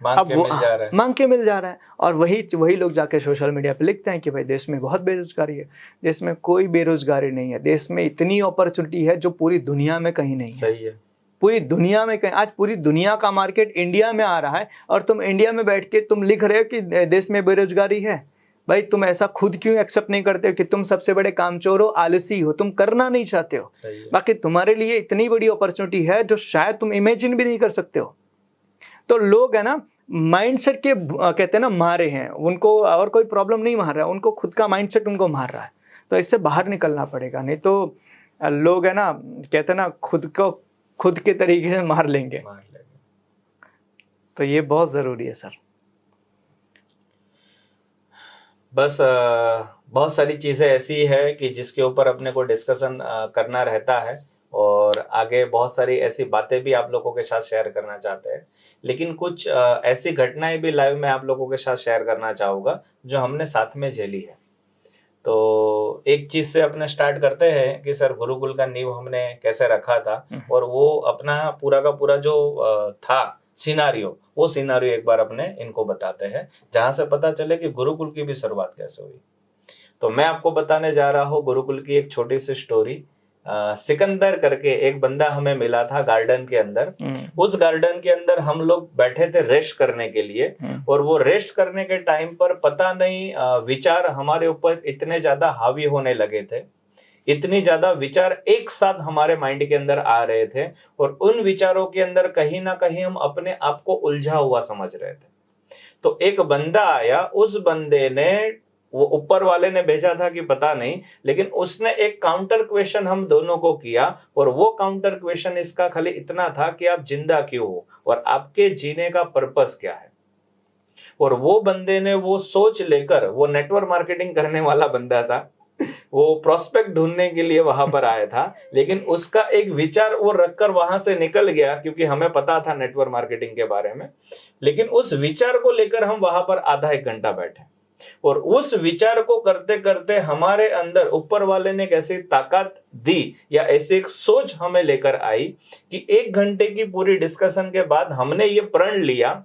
अब वो मांग के मिल जा रहा है। और वही लोग जाके सोशल मीडिया पे लिखते हैं कि भाई देश में बहुत बेरोजगारी है। देश में कोई बेरोजगारी नहीं है, देश में इतनी अपॉर्चुनिटी है जो पूरी दुनिया में कहीं नहीं है। सही है। पूरी दुनिया में कहीं, आज पूरी दुनिया का मार्केट इंडिया में आ रहा है और तुम इंडिया में बैठ के तुम लिख रहे हो कि देश में बेरोजगारी है। भाई तुम ऐसा खुद क्यों एक्सेप्ट नहीं करते हो कि तुम सबसे बड़े कामचोर हो, आलसी हो, तुम करना नहीं चाहते हो। बाकी तुम्हारे लिए इतनी बड़ी अपॉर्चुनिटी है जो शायद तुम इमेजिन भी नहीं कर सकते हो। तो लोग है ना माइंडसेट के कहते हैं ना मारे हैं, उनको और कोई प्रॉब्लम नहीं मार रहा है, उनको खुद का माइंडसेट उनको मार रहा है। तो इससे बाहर निकलना पड़ेगा, नहीं तो लोग है ना कहते हैं ना खुद को खुद के तरीके से मार लेंगे। तो ये बहुत जरूरी है सर। बस बहुत सारी चीजें ऐसी है कि जिसके ऊपर अपने को डिस्कशन करना रहता है, और आगे बहुत सारी ऐसी बातें भी आप लोगों के साथ शेयर करना चाहते हैं, लेकिन कुछ ऐसी घटनाएं भी लाइव में आप लोगों के साथ शेयर करना चाहूँगा जो हमने साथ में झेली है। तो एक चीज से अपने स्टार्ट करते हैं कि सर गुरुकुल का नींव हमने कैसे रखा था, और वो अपना पूरा का पूरा जो था सिनारियो, वो सिनारियो एक बार अपने इनको बताते हैं, जहां से पता चले कि गुरुकुल की भी शुरुआत कैसे हुई। तो मैं आपको बताने जा रहा हूँ गुरुकुल की एक छोटी सी स्टोरी। सिकंदर करके एक बंदा हमें मिला था गार्डन के अंदर। उस गार्डन के अंदर हम लोग बैठे थे रेस्ट करने के लिए, और वो रेस्ट करने के टाइम पर पता नहीं विचार हमारे ऊपर इतने ज्यादा हावी होने लगे थे, इतनी ज्यादा विचार एक साथ हमारे माइंड के अंदर आ रहे थे, और उन विचारों के अंदर कहीं ना कहीं हम अपने आप को उलझा हुआ समझ रहे थे। तो एक बंदा आया, उस बंदे ने, वो ऊपर वाले ने भेजा था कि पता नहीं, लेकिन उसने एक काउंटर क्वेश्चन हम दोनों को किया, और वो काउंटर क्वेश्चन इसका खाली इतना था कि आप जिंदा क्यों हो और आपके जीने का पर्पस क्या है। और वो बंदे ने वो सोच लेकर, वो नेटवर्क मार्केटिंग करने वाला बंदा था, वो प्रोस्पेक्ट ढूंढने के लिए वहां पर आया था, लेकिन उसका एक विचार वो रखकर वहां से निकल गया, क्योंकि हमें पता था नेटवर्क मार्केटिंग के बारे में। लेकिन उस विचार को लेकर हम वहां पर आधा एक घंटा बैठे, और उस विचार को करते करते हमारे अंदर ऊपर वाले ने कैसी ताकत दी, या ऐसी एक सोच हमें लेकर आई कि 1 घंटे की पूरी डिस्कशन के बाद हमने ये प्रण लिया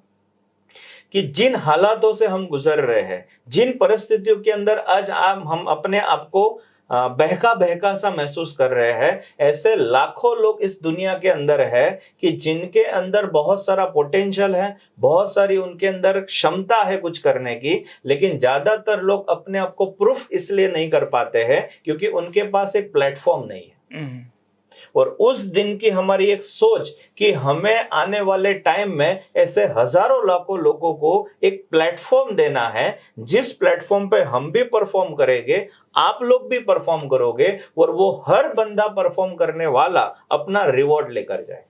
कि जिन हालातों से हम गुजर रहे हैं, जिन परिस्थितियों के अंदर आज हम अपने आप को बहका बहका सा महसूस कर रहे हैं, ऐसे लाखों लोग इस दुनिया के अंदर है कि जिनके अंदर बहुत सारा पोटेंशियल है, बहुत सारी उनके अंदर क्षमता है कुछ करने की, लेकिन ज्यादातर लोग अपने आप को प्रूफ इसलिए नहीं कर पाते हैं क्योंकि उनके पास एक प्लेटफॉर्म नहीं है। और उस दिन की हमारी एक सोच कि हमें आने वाले टाइम में ऐसे हजारों लाखों लोगों को एक प्लेटफॉर्म देना है, जिस प्लेटफॉर्म पे हम भी परफॉर्म करेंगे, आप लोग भी परफॉर्म करोगे, और वो हर बंदा परफॉर्म करने वाला अपना रिवॉर्ड लेकर जाए।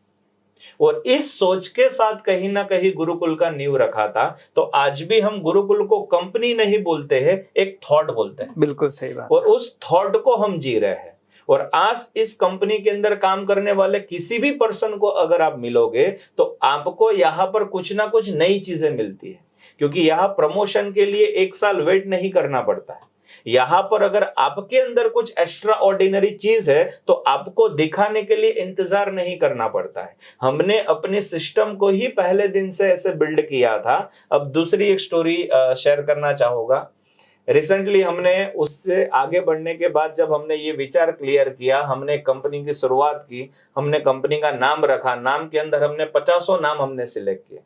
और इस सोच के साथ कहीं ना कहीं गुरुकुल का नींव रखा था। तो आज भी हम गुरुकुल को कंपनी नहीं बोलते हैं, एक थॉट बोलते हैं। बिल्कुल सही बात। और उस थॉट को हम जी रहे हैं। और आज इस कंपनी के अंदर काम करने वाले किसी भी पर्सन को अगर आप मिलोगे तो आपको यहाँ पर कुछ ना कुछ नई चीजें मिलती है, क्योंकि यहाँ प्रमोशन के लिए 1 साल वेट नहीं करना पड़ता है। यहाँ पर अगर आपके अंदर कुछ एक्स्ट्रा ऑर्डिनरी चीज है तो आपको दिखाने के लिए इंतजार नहीं करना पड़ता है। हमने अपने सिस्टम को ही पहले दिन से ऐसे बिल्ड किया था। अब दूसरी एक स्टोरी शेयर करना चाहूंगा। रिसेंटली हमने उससे आगे बढ़ने के बाद जब हमने ये विचार क्लियर किया, हमने कंपनी की शुरुआत की, हमने कंपनी का नाम रखा, नाम के अंदर हमने 50 नाम हमने सिलेक्ट किए।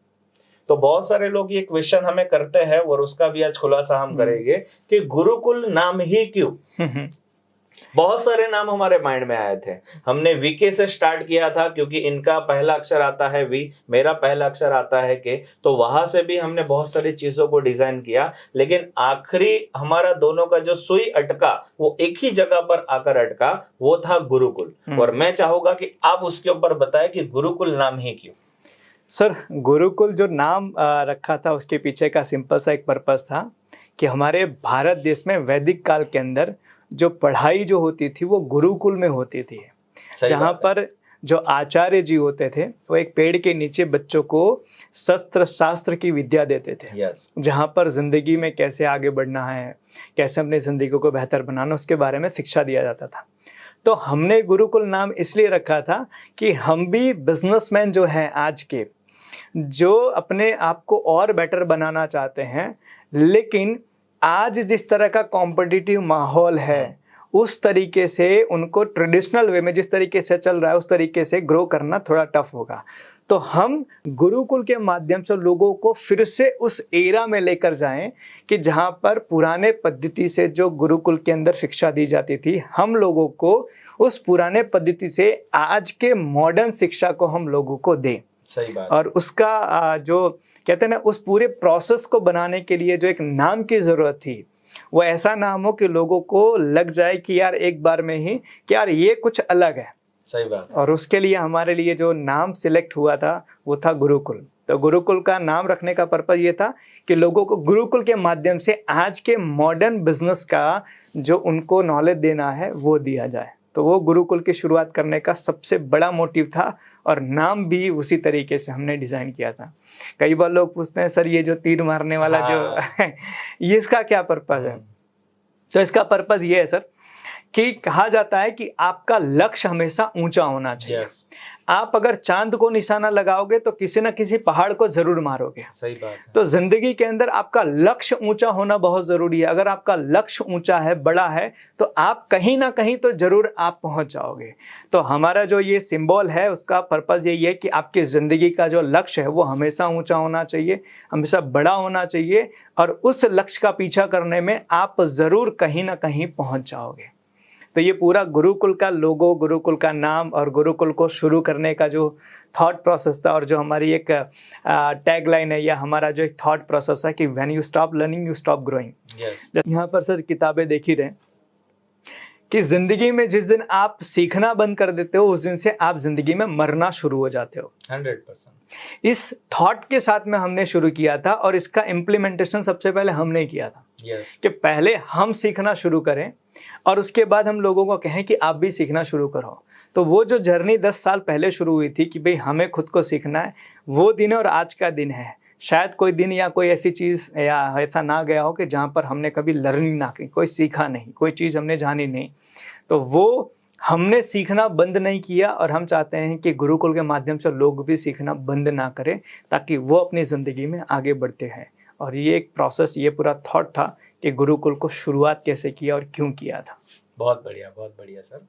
तो बहुत सारे लोग ये क्वेश्चन हमें करते हैं और उसका भी आज खुलासा हम करेंगे कि गुरुकुल नाम ही क्यों। बहुत सारे नाम हमारे माइंड में आए थे। हमने वीके से स्टार्ट किया था क्योंकि इनका पहला अक्षर आता है वी, मेरा पहला अक्षर आता है के, तो वहां से भी हमने बहुत सारी चीजों को डिजाइन किया। लेकिन आखिरी हमारा दोनों का जो सुई अटका वो एक ही जगह पर आकर अटका, वो था गुरुकुल। और मैं चाहूंगा कि आप उसके ऊपर बताएं कि गुरुकुल नाम ही क्यों। सर, गुरुकुल जो नाम रखा था उसके पीछे का सिंपल सा एक पर्पस था कि हमारे भारत देश में वैदिक काल के अंदर जो पढ़ाई जो होती थी वो गुरुकुल में होती थी, जहाँ पर जो आचार्य जी होते थे वो एक पेड़ के नीचे बच्चों को शस्त्र शास्त्र की विद्या देते थे। जहाँ पर जिंदगी में कैसे आगे बढ़ना है, कैसे अपनी जिंदगी को बेहतर बनाना, उसके बारे में शिक्षा दिया जाता था। तो हमने गुरुकुल नाम इसलिए रखा था कि हम भी बिजनेसमैन जो हैं आज के, जो अपने आप को और बेटर बनाना चाहते हैं, लेकिन आज जिस तरह का कॉम्पिटिटिव माहौल है उस तरीके से उनको ट्रेडिशनल वे में जिस तरीके से चल रहा है उस तरीके से ग्रो करना थोड़ा टफ होगा। तो हम गुरुकुल के माध्यम से लोगों को फिर से उस एरा में लेकर जाएं कि जहां पर पुराने पद्धति से जो गुरुकुल के अंदर शिक्षा दी जाती थी, हम लोगों को उस पुराने पद्धति से आज के मॉडर्न शिक्षा को हम लोगों को दें। सही बात। और उसका जो कहते हैं ना, उस पूरे प्रोसेस को बनाने के लिए जो एक नाम की ज़रूरत थी, वो ऐसा नाम हो कि लोगों को लग जाए कि यार एक बार में ही कि यार ये कुछ अलग है। सही बात। और उसके लिए हमारे लिए जो नाम सिलेक्ट हुआ था वो था गुरुकुल। तो गुरुकुल का नाम रखने का पर्पस ये था कि लोगों को गुरुकुल के माध्यम से आज के मॉडर्न बिजनेस का जो उनको नॉलेज देना है वो दिया जाए। तो वो गुरुकुल की शुरुआत करने का सबसे बड़ा मोटिव था और नाम भी उसी तरीके से हमने डिज़ाइन किया था। कई बार लोग पूछते हैं सर ये जो तीर मारने वाला जो ये इसका क्या पर्पस है? तो इसका पर्पस ये है सर कि कहा जाता है कि आपका लक्ष्य हमेशा ऊंचा होना चाहिए। आप अगर चांद को निशाना लगाओगे तो किसी ना किसी पहाड़ को जरूर मारोगे। सही बात है। तो जिंदगी के अंदर आपका लक्ष्य ऊंचा होना बहुत जरूरी है। अगर आपका लक्ष्य ऊंचा है, बड़ा है, तो आप कहीं ना कहीं तो जरूर आप पहुंच जाओगे। तो हमारा जो ये सिंबल है उसका पर्पस यही है कि आपकी जिंदगी का जो लक्ष्य है वो हमेशा ऊंचा होना चाहिए, हमेशा बड़ा होना चाहिए, और उस लक्ष्य का पीछा करने में आप जरूर कहीं ना कहीं पहुंच जाओगे। तो ये पूरा गुरुकुल का लोगो, गुरुकुल का नाम और गुरुकुल को शुरू करने का जो थॉट प्रोसेस था, और जो हमारी एक टैग लाइन है या हमारा जो एक थॉट प्रोसेस है कि when you stop learning you stop growing. यहाँ पर सर किताबें देख ही रहे कि जिंदगी में जिस दिन आप सीखना बंद कर देते हो उस दिन से आप जिंदगी में मरना शुरू हो जाते हो। 100%। इस थॉट के साथ में हमने शुरू किया था और इसका इम्प्लीमेंटेशन सबसे पहले हमने किया था। कि पहले हम सीखना शुरू करें और उसके बाद हम लोगों को कहें कि आप भी सीखना शुरू करो। तो वो जो जर्नी 10 साल पहले शुरू हुई थी कि भाई हमें खुद को सीखना है, वो दिन और आज का दिन है। शायद कोई दिन या कोई ऐसी चीज़ या ऐसा ना गया हो कि जहाँ पर हमने कभी लर्निंग ना की, कोई सीखा नहीं, कोई चीज़ हमने जानी नहीं। तो वो हमने सीखना बंद नहीं किया और हम चाहते हैं कि गुरुकुल के माध्यम से लोग भी सीखना बंद ना करें ताकि वो अपनी ज़िंदगी में आगे बढ़ते हैं। और ये एक प्रोसेस, ये पूरा थॉट था कि गुरुकुल को शुरुआत कैसे किया और क्यों किया था। बहुत बढ़िया सर।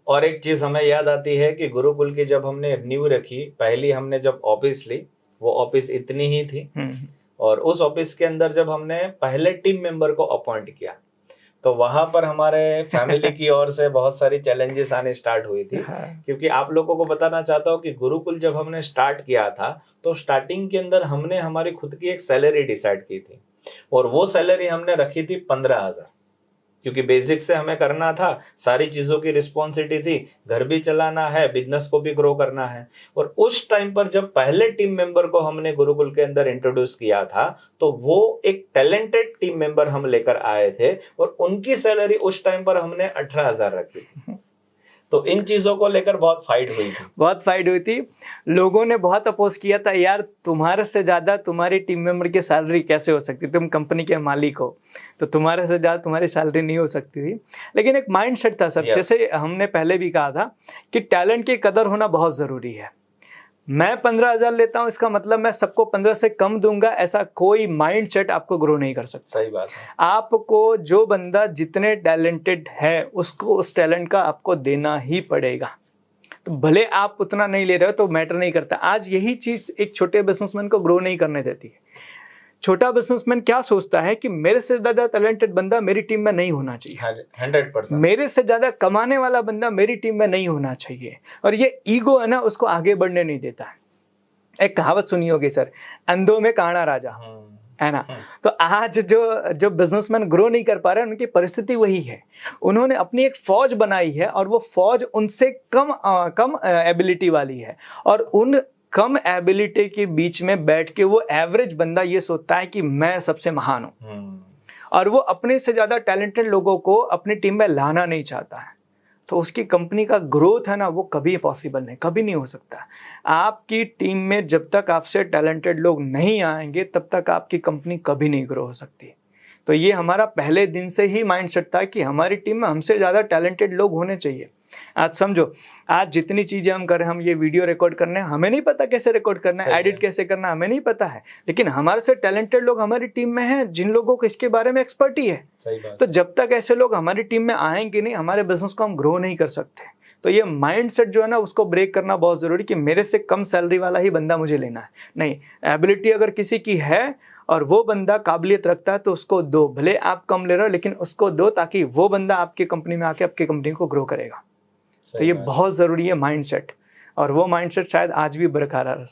और एक चीज़ हमें याद आती है कि गुरुकुल की जब हमने नींव रखी, पहली हमने जब ऑफिस ली, वो ऑफिस इतनी ही थी, और उस ऑफिस के अंदर जब हमने पहले टीम मेंबर को अपॉइंट किया तो वहां पर हमारे फैमिली की ओर से बहुत सारी चैलेंजेस आने स्टार्ट हुई थी। क्योंकि आप लोगों को बताना चाहता हूँ कि गुरुकुल जब हमने स्टार्ट किया था तो स्टार्टिंग के अंदर हमने हमारी खुद की एक सैलरी डिसाइड की थी, और वो सैलरी हमने रखी थी 15,000, क्योंकि बेसिक से हमें करना था, सारी चीज़ों की रिस्पॉन्सिबिलिटी थी, घर भी चलाना है, बिजनेस को भी ग्रो करना है। और उस टाइम पर जब पहले टीम मेंबर को हमने गुरुकुल के अंदर इंट्रोड्यूस किया था तो वो एक टैलेंटेड टीम मेंबर हम लेकर आए थे, और उनकी सैलरी उस टाइम पर हमने 18,000 रखी थी। तो इन चीज़ों को लेकर बहुत फाइट हुई थी। लोगों ने बहुत अपोज किया था, यार तुम्हारे से ज़्यादा तुम्हारी टीम मेंबर की सैलरी कैसे हो सकती, तुम कंपनी के मालिक हो, तो तुम्हारे से ज़्यादा तुम्हारी सैलरी नहीं हो सकती थी। लेकिन एक माइंडसेट था सर, जैसे हमने पहले भी कहा था कि टैलेंट की कदर होना बहुत ज़रूरी है। मैं 15,000 लेता हूं इसका मतलब मैं सबको 15 से कम दूंगा, ऐसा कोई माइंडसेट आपको ग्रो नहीं कर सकता। सही बात है। आपको जो बंदा जितने टैलेंटेड है उसको उस टैलेंट का आपको देना ही पड़ेगा। तो भले आप उतना नहीं ले रहे हो तो मैटर नहीं करता। आज यही चीज एक छोटे बिजनेसमैन को ग्रो नहीं करने देती है। छोटा बिजनेसमैन क्या सोचता है कि मेरे से ज्यादा टैलेंटेड बंदा मेरी टीम में नहीं होना चाहिए, 100%। मेरे से ज्यादा कमाने वाला बंदा मेरी टीम में नहीं होना चाहिए, और ये ईगो है ना उसको आगे बढ़ने नहीं देता है। एक कहावत सुनी होगी सर, अंधों में काना राजा, है ना। तो आज जो बिजनेसमैन ग्रो नहीं कर पा रहे हैं उनकी परिस्थिति वही है। उन्होंने अपनी एक फौज बनाई है और वो फौज उनसे कम एबिलिटी वाली है, और उन कम एबिलिटी के बीच में बैठ के वो एवरेज बंदा ये सोचता है कि मैं सबसे महान हूं, और वो अपने से ज्यादा टैलेंटेड लोगों को अपनी टीम में लाना नहीं चाहता है। तो उसकी कंपनी का ग्रोथ है ना वो कभी पॉसिबल नहीं, कभी नहीं हो सकता। आपकी टीम में जब तक आपसे टैलेंटेड लोग नहीं आएंगे तब तक आपकी कंपनी कभी नहीं ग्रो हो सकती। तो ये हमारा पहले दिन से ही माइंडसेट था कि हमारी टीम में हमसे ज़्यादा टैलेंटेड लोग होने चाहिए। आज समझो, आज जितनी चीज़ें हम कर रहे हैं, हम ये वीडियो रिकॉर्ड करने हैं, हमें नहीं पता कैसे रिकॉर्ड करना है, एडिट कैसे करना है, हमें नहीं पता है, लेकिन हमारे से टैलेंटेड लोग हमारी टीम में हैं जिन लोगों को इसके बारे में एक्सपर्टी है। तो जब तक ऐसे लोग हमारी टीम में आएंगे नहीं, हमारे बिजनेस को हम ग्रो नहीं कर सकते। तो ये माइंडसेट जो है ना उसको ब्रेक करना बहुत ज़रूरी कि मेरे से कम सैलरी वाला ही बंदा मुझे लेना है। नहीं, एबिलिटी अगर किसी की है और वो बंदा काबिलियत रखता है तो उसको दो, भले आप कम ले रहे हो लेकिन उसको दो, ताकि वो बंदा आपकी कंपनी में आके आपकी कंपनी को ग्रो करेगा। तो ये बहुत ज़रूरी है माइंडसेट, और वो माइंडसेट शायद आज भी बरकरार है।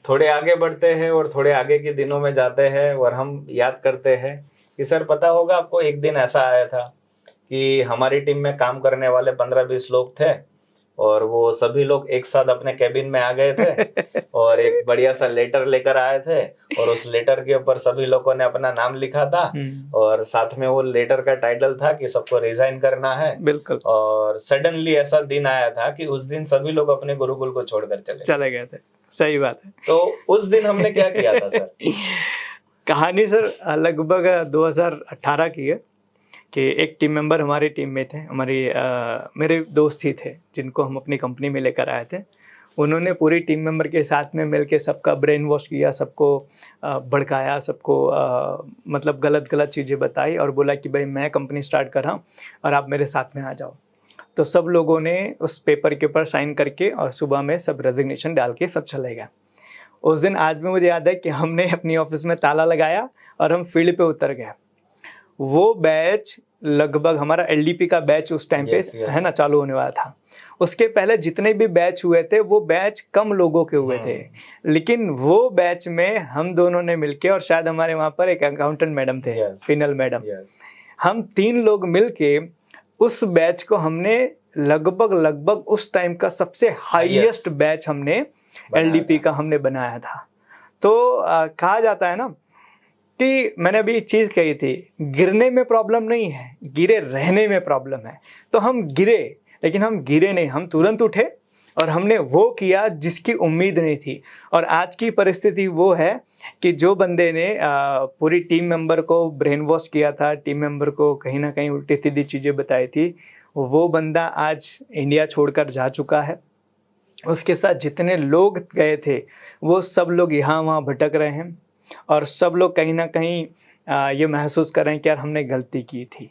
थोड़े आगे बढ़ते हैं और थोड़े आगे के दिनों में जाते हैं और हम याद करते हैं कि सर पता होगा आपको, एक दिन ऐसा आया था कि हमारी टीम में काम करने वाले 15-20 लोग थे और वो सभी लोग एक साथ अपने कैबिन में आ गए थे और एक बढ़िया सा लेटर लेकर आए थे, और उस लेटर के ऊपर सभी लोगों ने अपना नाम लिखा था और साथ में वो लेटर का टाइटल था कि सबको रिजाइन करना है। बिल्कुल। और सडनली ऐसा दिन आया था कि उस दिन सभी लोग अपने गुरुकुल को छोड़कर चले गए थे। सही बात है। तो उस दिन हमने क्या किया था सर? कहानी सर लगभग 2018 की है कि एक टीम मेंबर हमारी टीम में थे, मेरे दोस्त ही थे जिनको हम अपनी कंपनी में लेकर आए थे। उन्होंने पूरी टीम मेंबर के साथ में मिलके सबका ब्रेन वॉश किया, सबको भड़काया, सबको मतलब गलत चीज़ें बताई और बोला कि भाई मैं कंपनी स्टार्ट कर रहा हूँ और आप मेरे साथ में आ जाओ। तो सब लोगों ने उस पेपर के ऊपर साइन करके और सुबह में सब रेजिग्नेशन डाल के सब चले गए। उस दिन आज भी मुझे याद है कि हमने अपनी ऑफिस में ताला लगाया और हम फील्ड पे उतर गए। वो बैच लगभग हमारा एलडीपी का बैच उस टाइम पे है ना चालू होने वाला था। उसके पहले जितने भी बैच हुए थे वो बैच कम लोगों के हुए थे, लेकिन वो बैच में हम दोनों ने मिलके, और शायद हमारे वहाँ पर एक अकाउंटेंट मैडम थे, फिनल मैडम, हम 3 लोग मिलके उस बैच को हमने लगभग उस टाइम का सबसे हाईएस्ट बैच हमने एलडीपी का हमने बनाया था। तो कहा जाता है ना कि मैंने अभी एक चीज़ कही थी, गिरने में प्रॉब्लम नहीं है, गिरे रहने में प्रॉब्लम है। तो हम गिरे, लेकिन हम गिरे नहीं, हम तुरंत उठे और हमने वो किया जिसकी उम्मीद नहीं थी। और आज की परिस्थिति वो है कि जो बंदे ने पूरी टीम मेंबर को ब्रेन वॉश किया था, टीम मेंबर को कहीं ना कहीं उल्टी सीधी चीज़ें बताई थी, वो बंदा आज इंडिया छोड़कर जा चुका है। उसके साथ जितने लोग गए थे वो सब लोग यहाँ वहाँ भटक रहे हैं, और सब लोग कहीं ना कहीं ये महसूस कर रहे हैं कि यार हमने गलती की थी।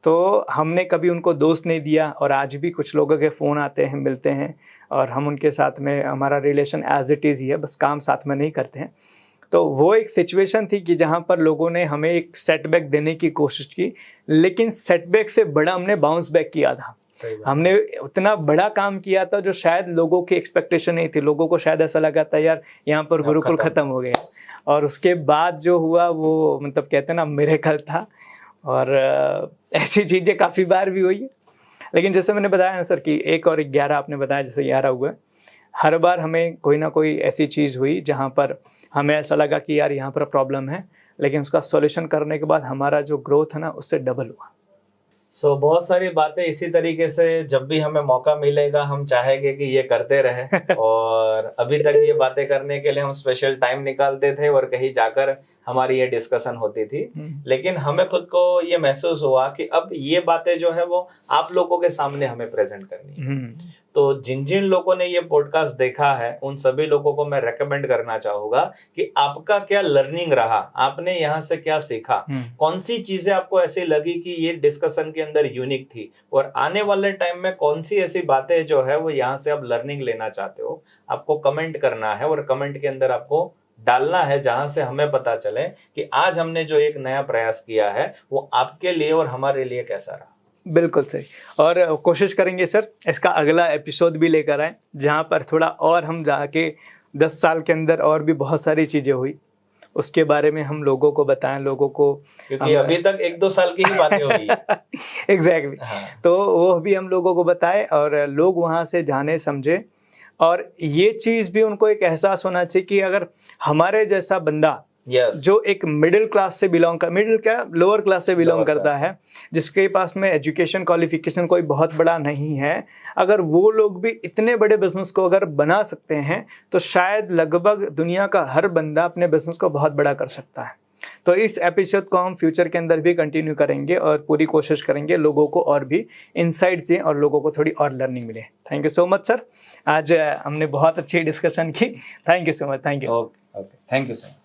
तो हमने कभी उनको दोष नहीं दिया, और आज भी कुछ लोगों के फ़ोन आते हैं, मिलते हैं, और हम उनके साथ में, हमारा रिलेशन एज इट इज़ ही है, बस काम साथ में नहीं करते हैं। तो वो एक सिचुएशन थी कि जहाँ पर लोगों ने हमें एक सेटबैक देने की कोशिश की, लेकिन सेटबैक से बड़ा हमने बाउंस बैक किया था। हमने उतना बड़ा काम किया था जो शायद लोगों की एक्सपेक्टेशन नहीं थी। लोगों को शायद ऐसा लगा था यार यहाँ पर गुरुकुल ख़त्म हो गया, और उसके बाद जो हुआ वो मतलब कहते हैं ना मिरेकल था। और ऐसी चीज़ें काफ़ी बार भी हुई है, लेकिन जैसे मैंने बताया ना सर कि 1 और 11 आपने बताया, जैसे 11 हुआ, हर बार हमें कोई ना कोई ऐसी चीज़ हुई जहाँ पर हमें ऐसा लगा कि यार यहाँ पर प्रॉब्लम है, लेकिन उसका सॉल्यूशन करने के बाद हमारा जो ग्रोथ है ना उससे डबल हुआ। बहुत सारी बातें इसी तरीके से जब भी हमें मौका मिलेगा हम चाहेंगे कि ये करते रहे और अभी तक ये बातें करने के लिए हम स्पेशल टाइम निकालते थे और कहीं जाकर हमारी ये डिस्कशन होती थी। लेकिन हमें खुद को ये महसूस हुआ कि अब ये बातें जो है वो आप लोगों के सामने हमें प्रेजेंट करनी है। तो जिन जिन लोगों ने ये पॉडकास्ट देखा है उन सभी लोगों को मैं रेकमेंड करना चाहूंगा कि आपका क्या लर्निंग रहा, आपने यहाँ से क्या सीखा, कौन सी चीजें आपको ऐसी लगी कि ये डिस्कशन के अंदर यूनिक थी, और आने वाले टाइम में कौन सी ऐसी बातें जो है वो यहाँ से आप लर्निंग लेना चाहते हो, आपको कमेंट करना है और कमेंट के अंदर आपको डालना है जहां से हमें पता चले कि आज हमने जो एक नया प्रयास किया है वो आपके लिए और हमारे लिए कैसा रहा। बिल्कुल सही। और कोशिश करेंगे सर इसका अगला एपिसोड भी लेकर आए जहाँ पर थोड़ा और हम जाके 10 साल के अंदर और भी बहुत सारी चीज़ें हुई उसके बारे में हम लोगों को बताएं, लोगों को, क्योंकि अभी तक 1-2 साल की ही बातें हो रही है। एग्जैक्टली हाँ। तो वो भी हम लोगों को बताएं और लोग वहाँ से जाने समझे। और ये चीज़ भी उनको एक एहसास होना चाहिए कि अगर हमारे जैसा बंदा Yes. जो एक मिडिल क्लास से बिलोंग कर, मिडिल क्या लोअर क्लास से बिलोंग करता है, जिसके पास में एजुकेशन क्वालिफिकेशन कोई बहुत बड़ा नहीं है, अगर वो लोग भी इतने बड़े बिजनेस को अगर बना सकते हैं तो शायद लगभग दुनिया का हर बंदा अपने बिजनेस को बहुत बड़ा कर सकता है। तो इस एपिसोड को हम फ्यूचर के अंदर भी कंटिन्यू करेंगे और पूरी कोशिश करेंगे लोगों को और भी इनसाइट्स दें और लोगों को थोड़ी और लर्निंग मिले। Thank you so much sir, आज हमने बहुत अच्छी डिस्कशन की। Thank you so much. Thank you. Okay, thank you sir.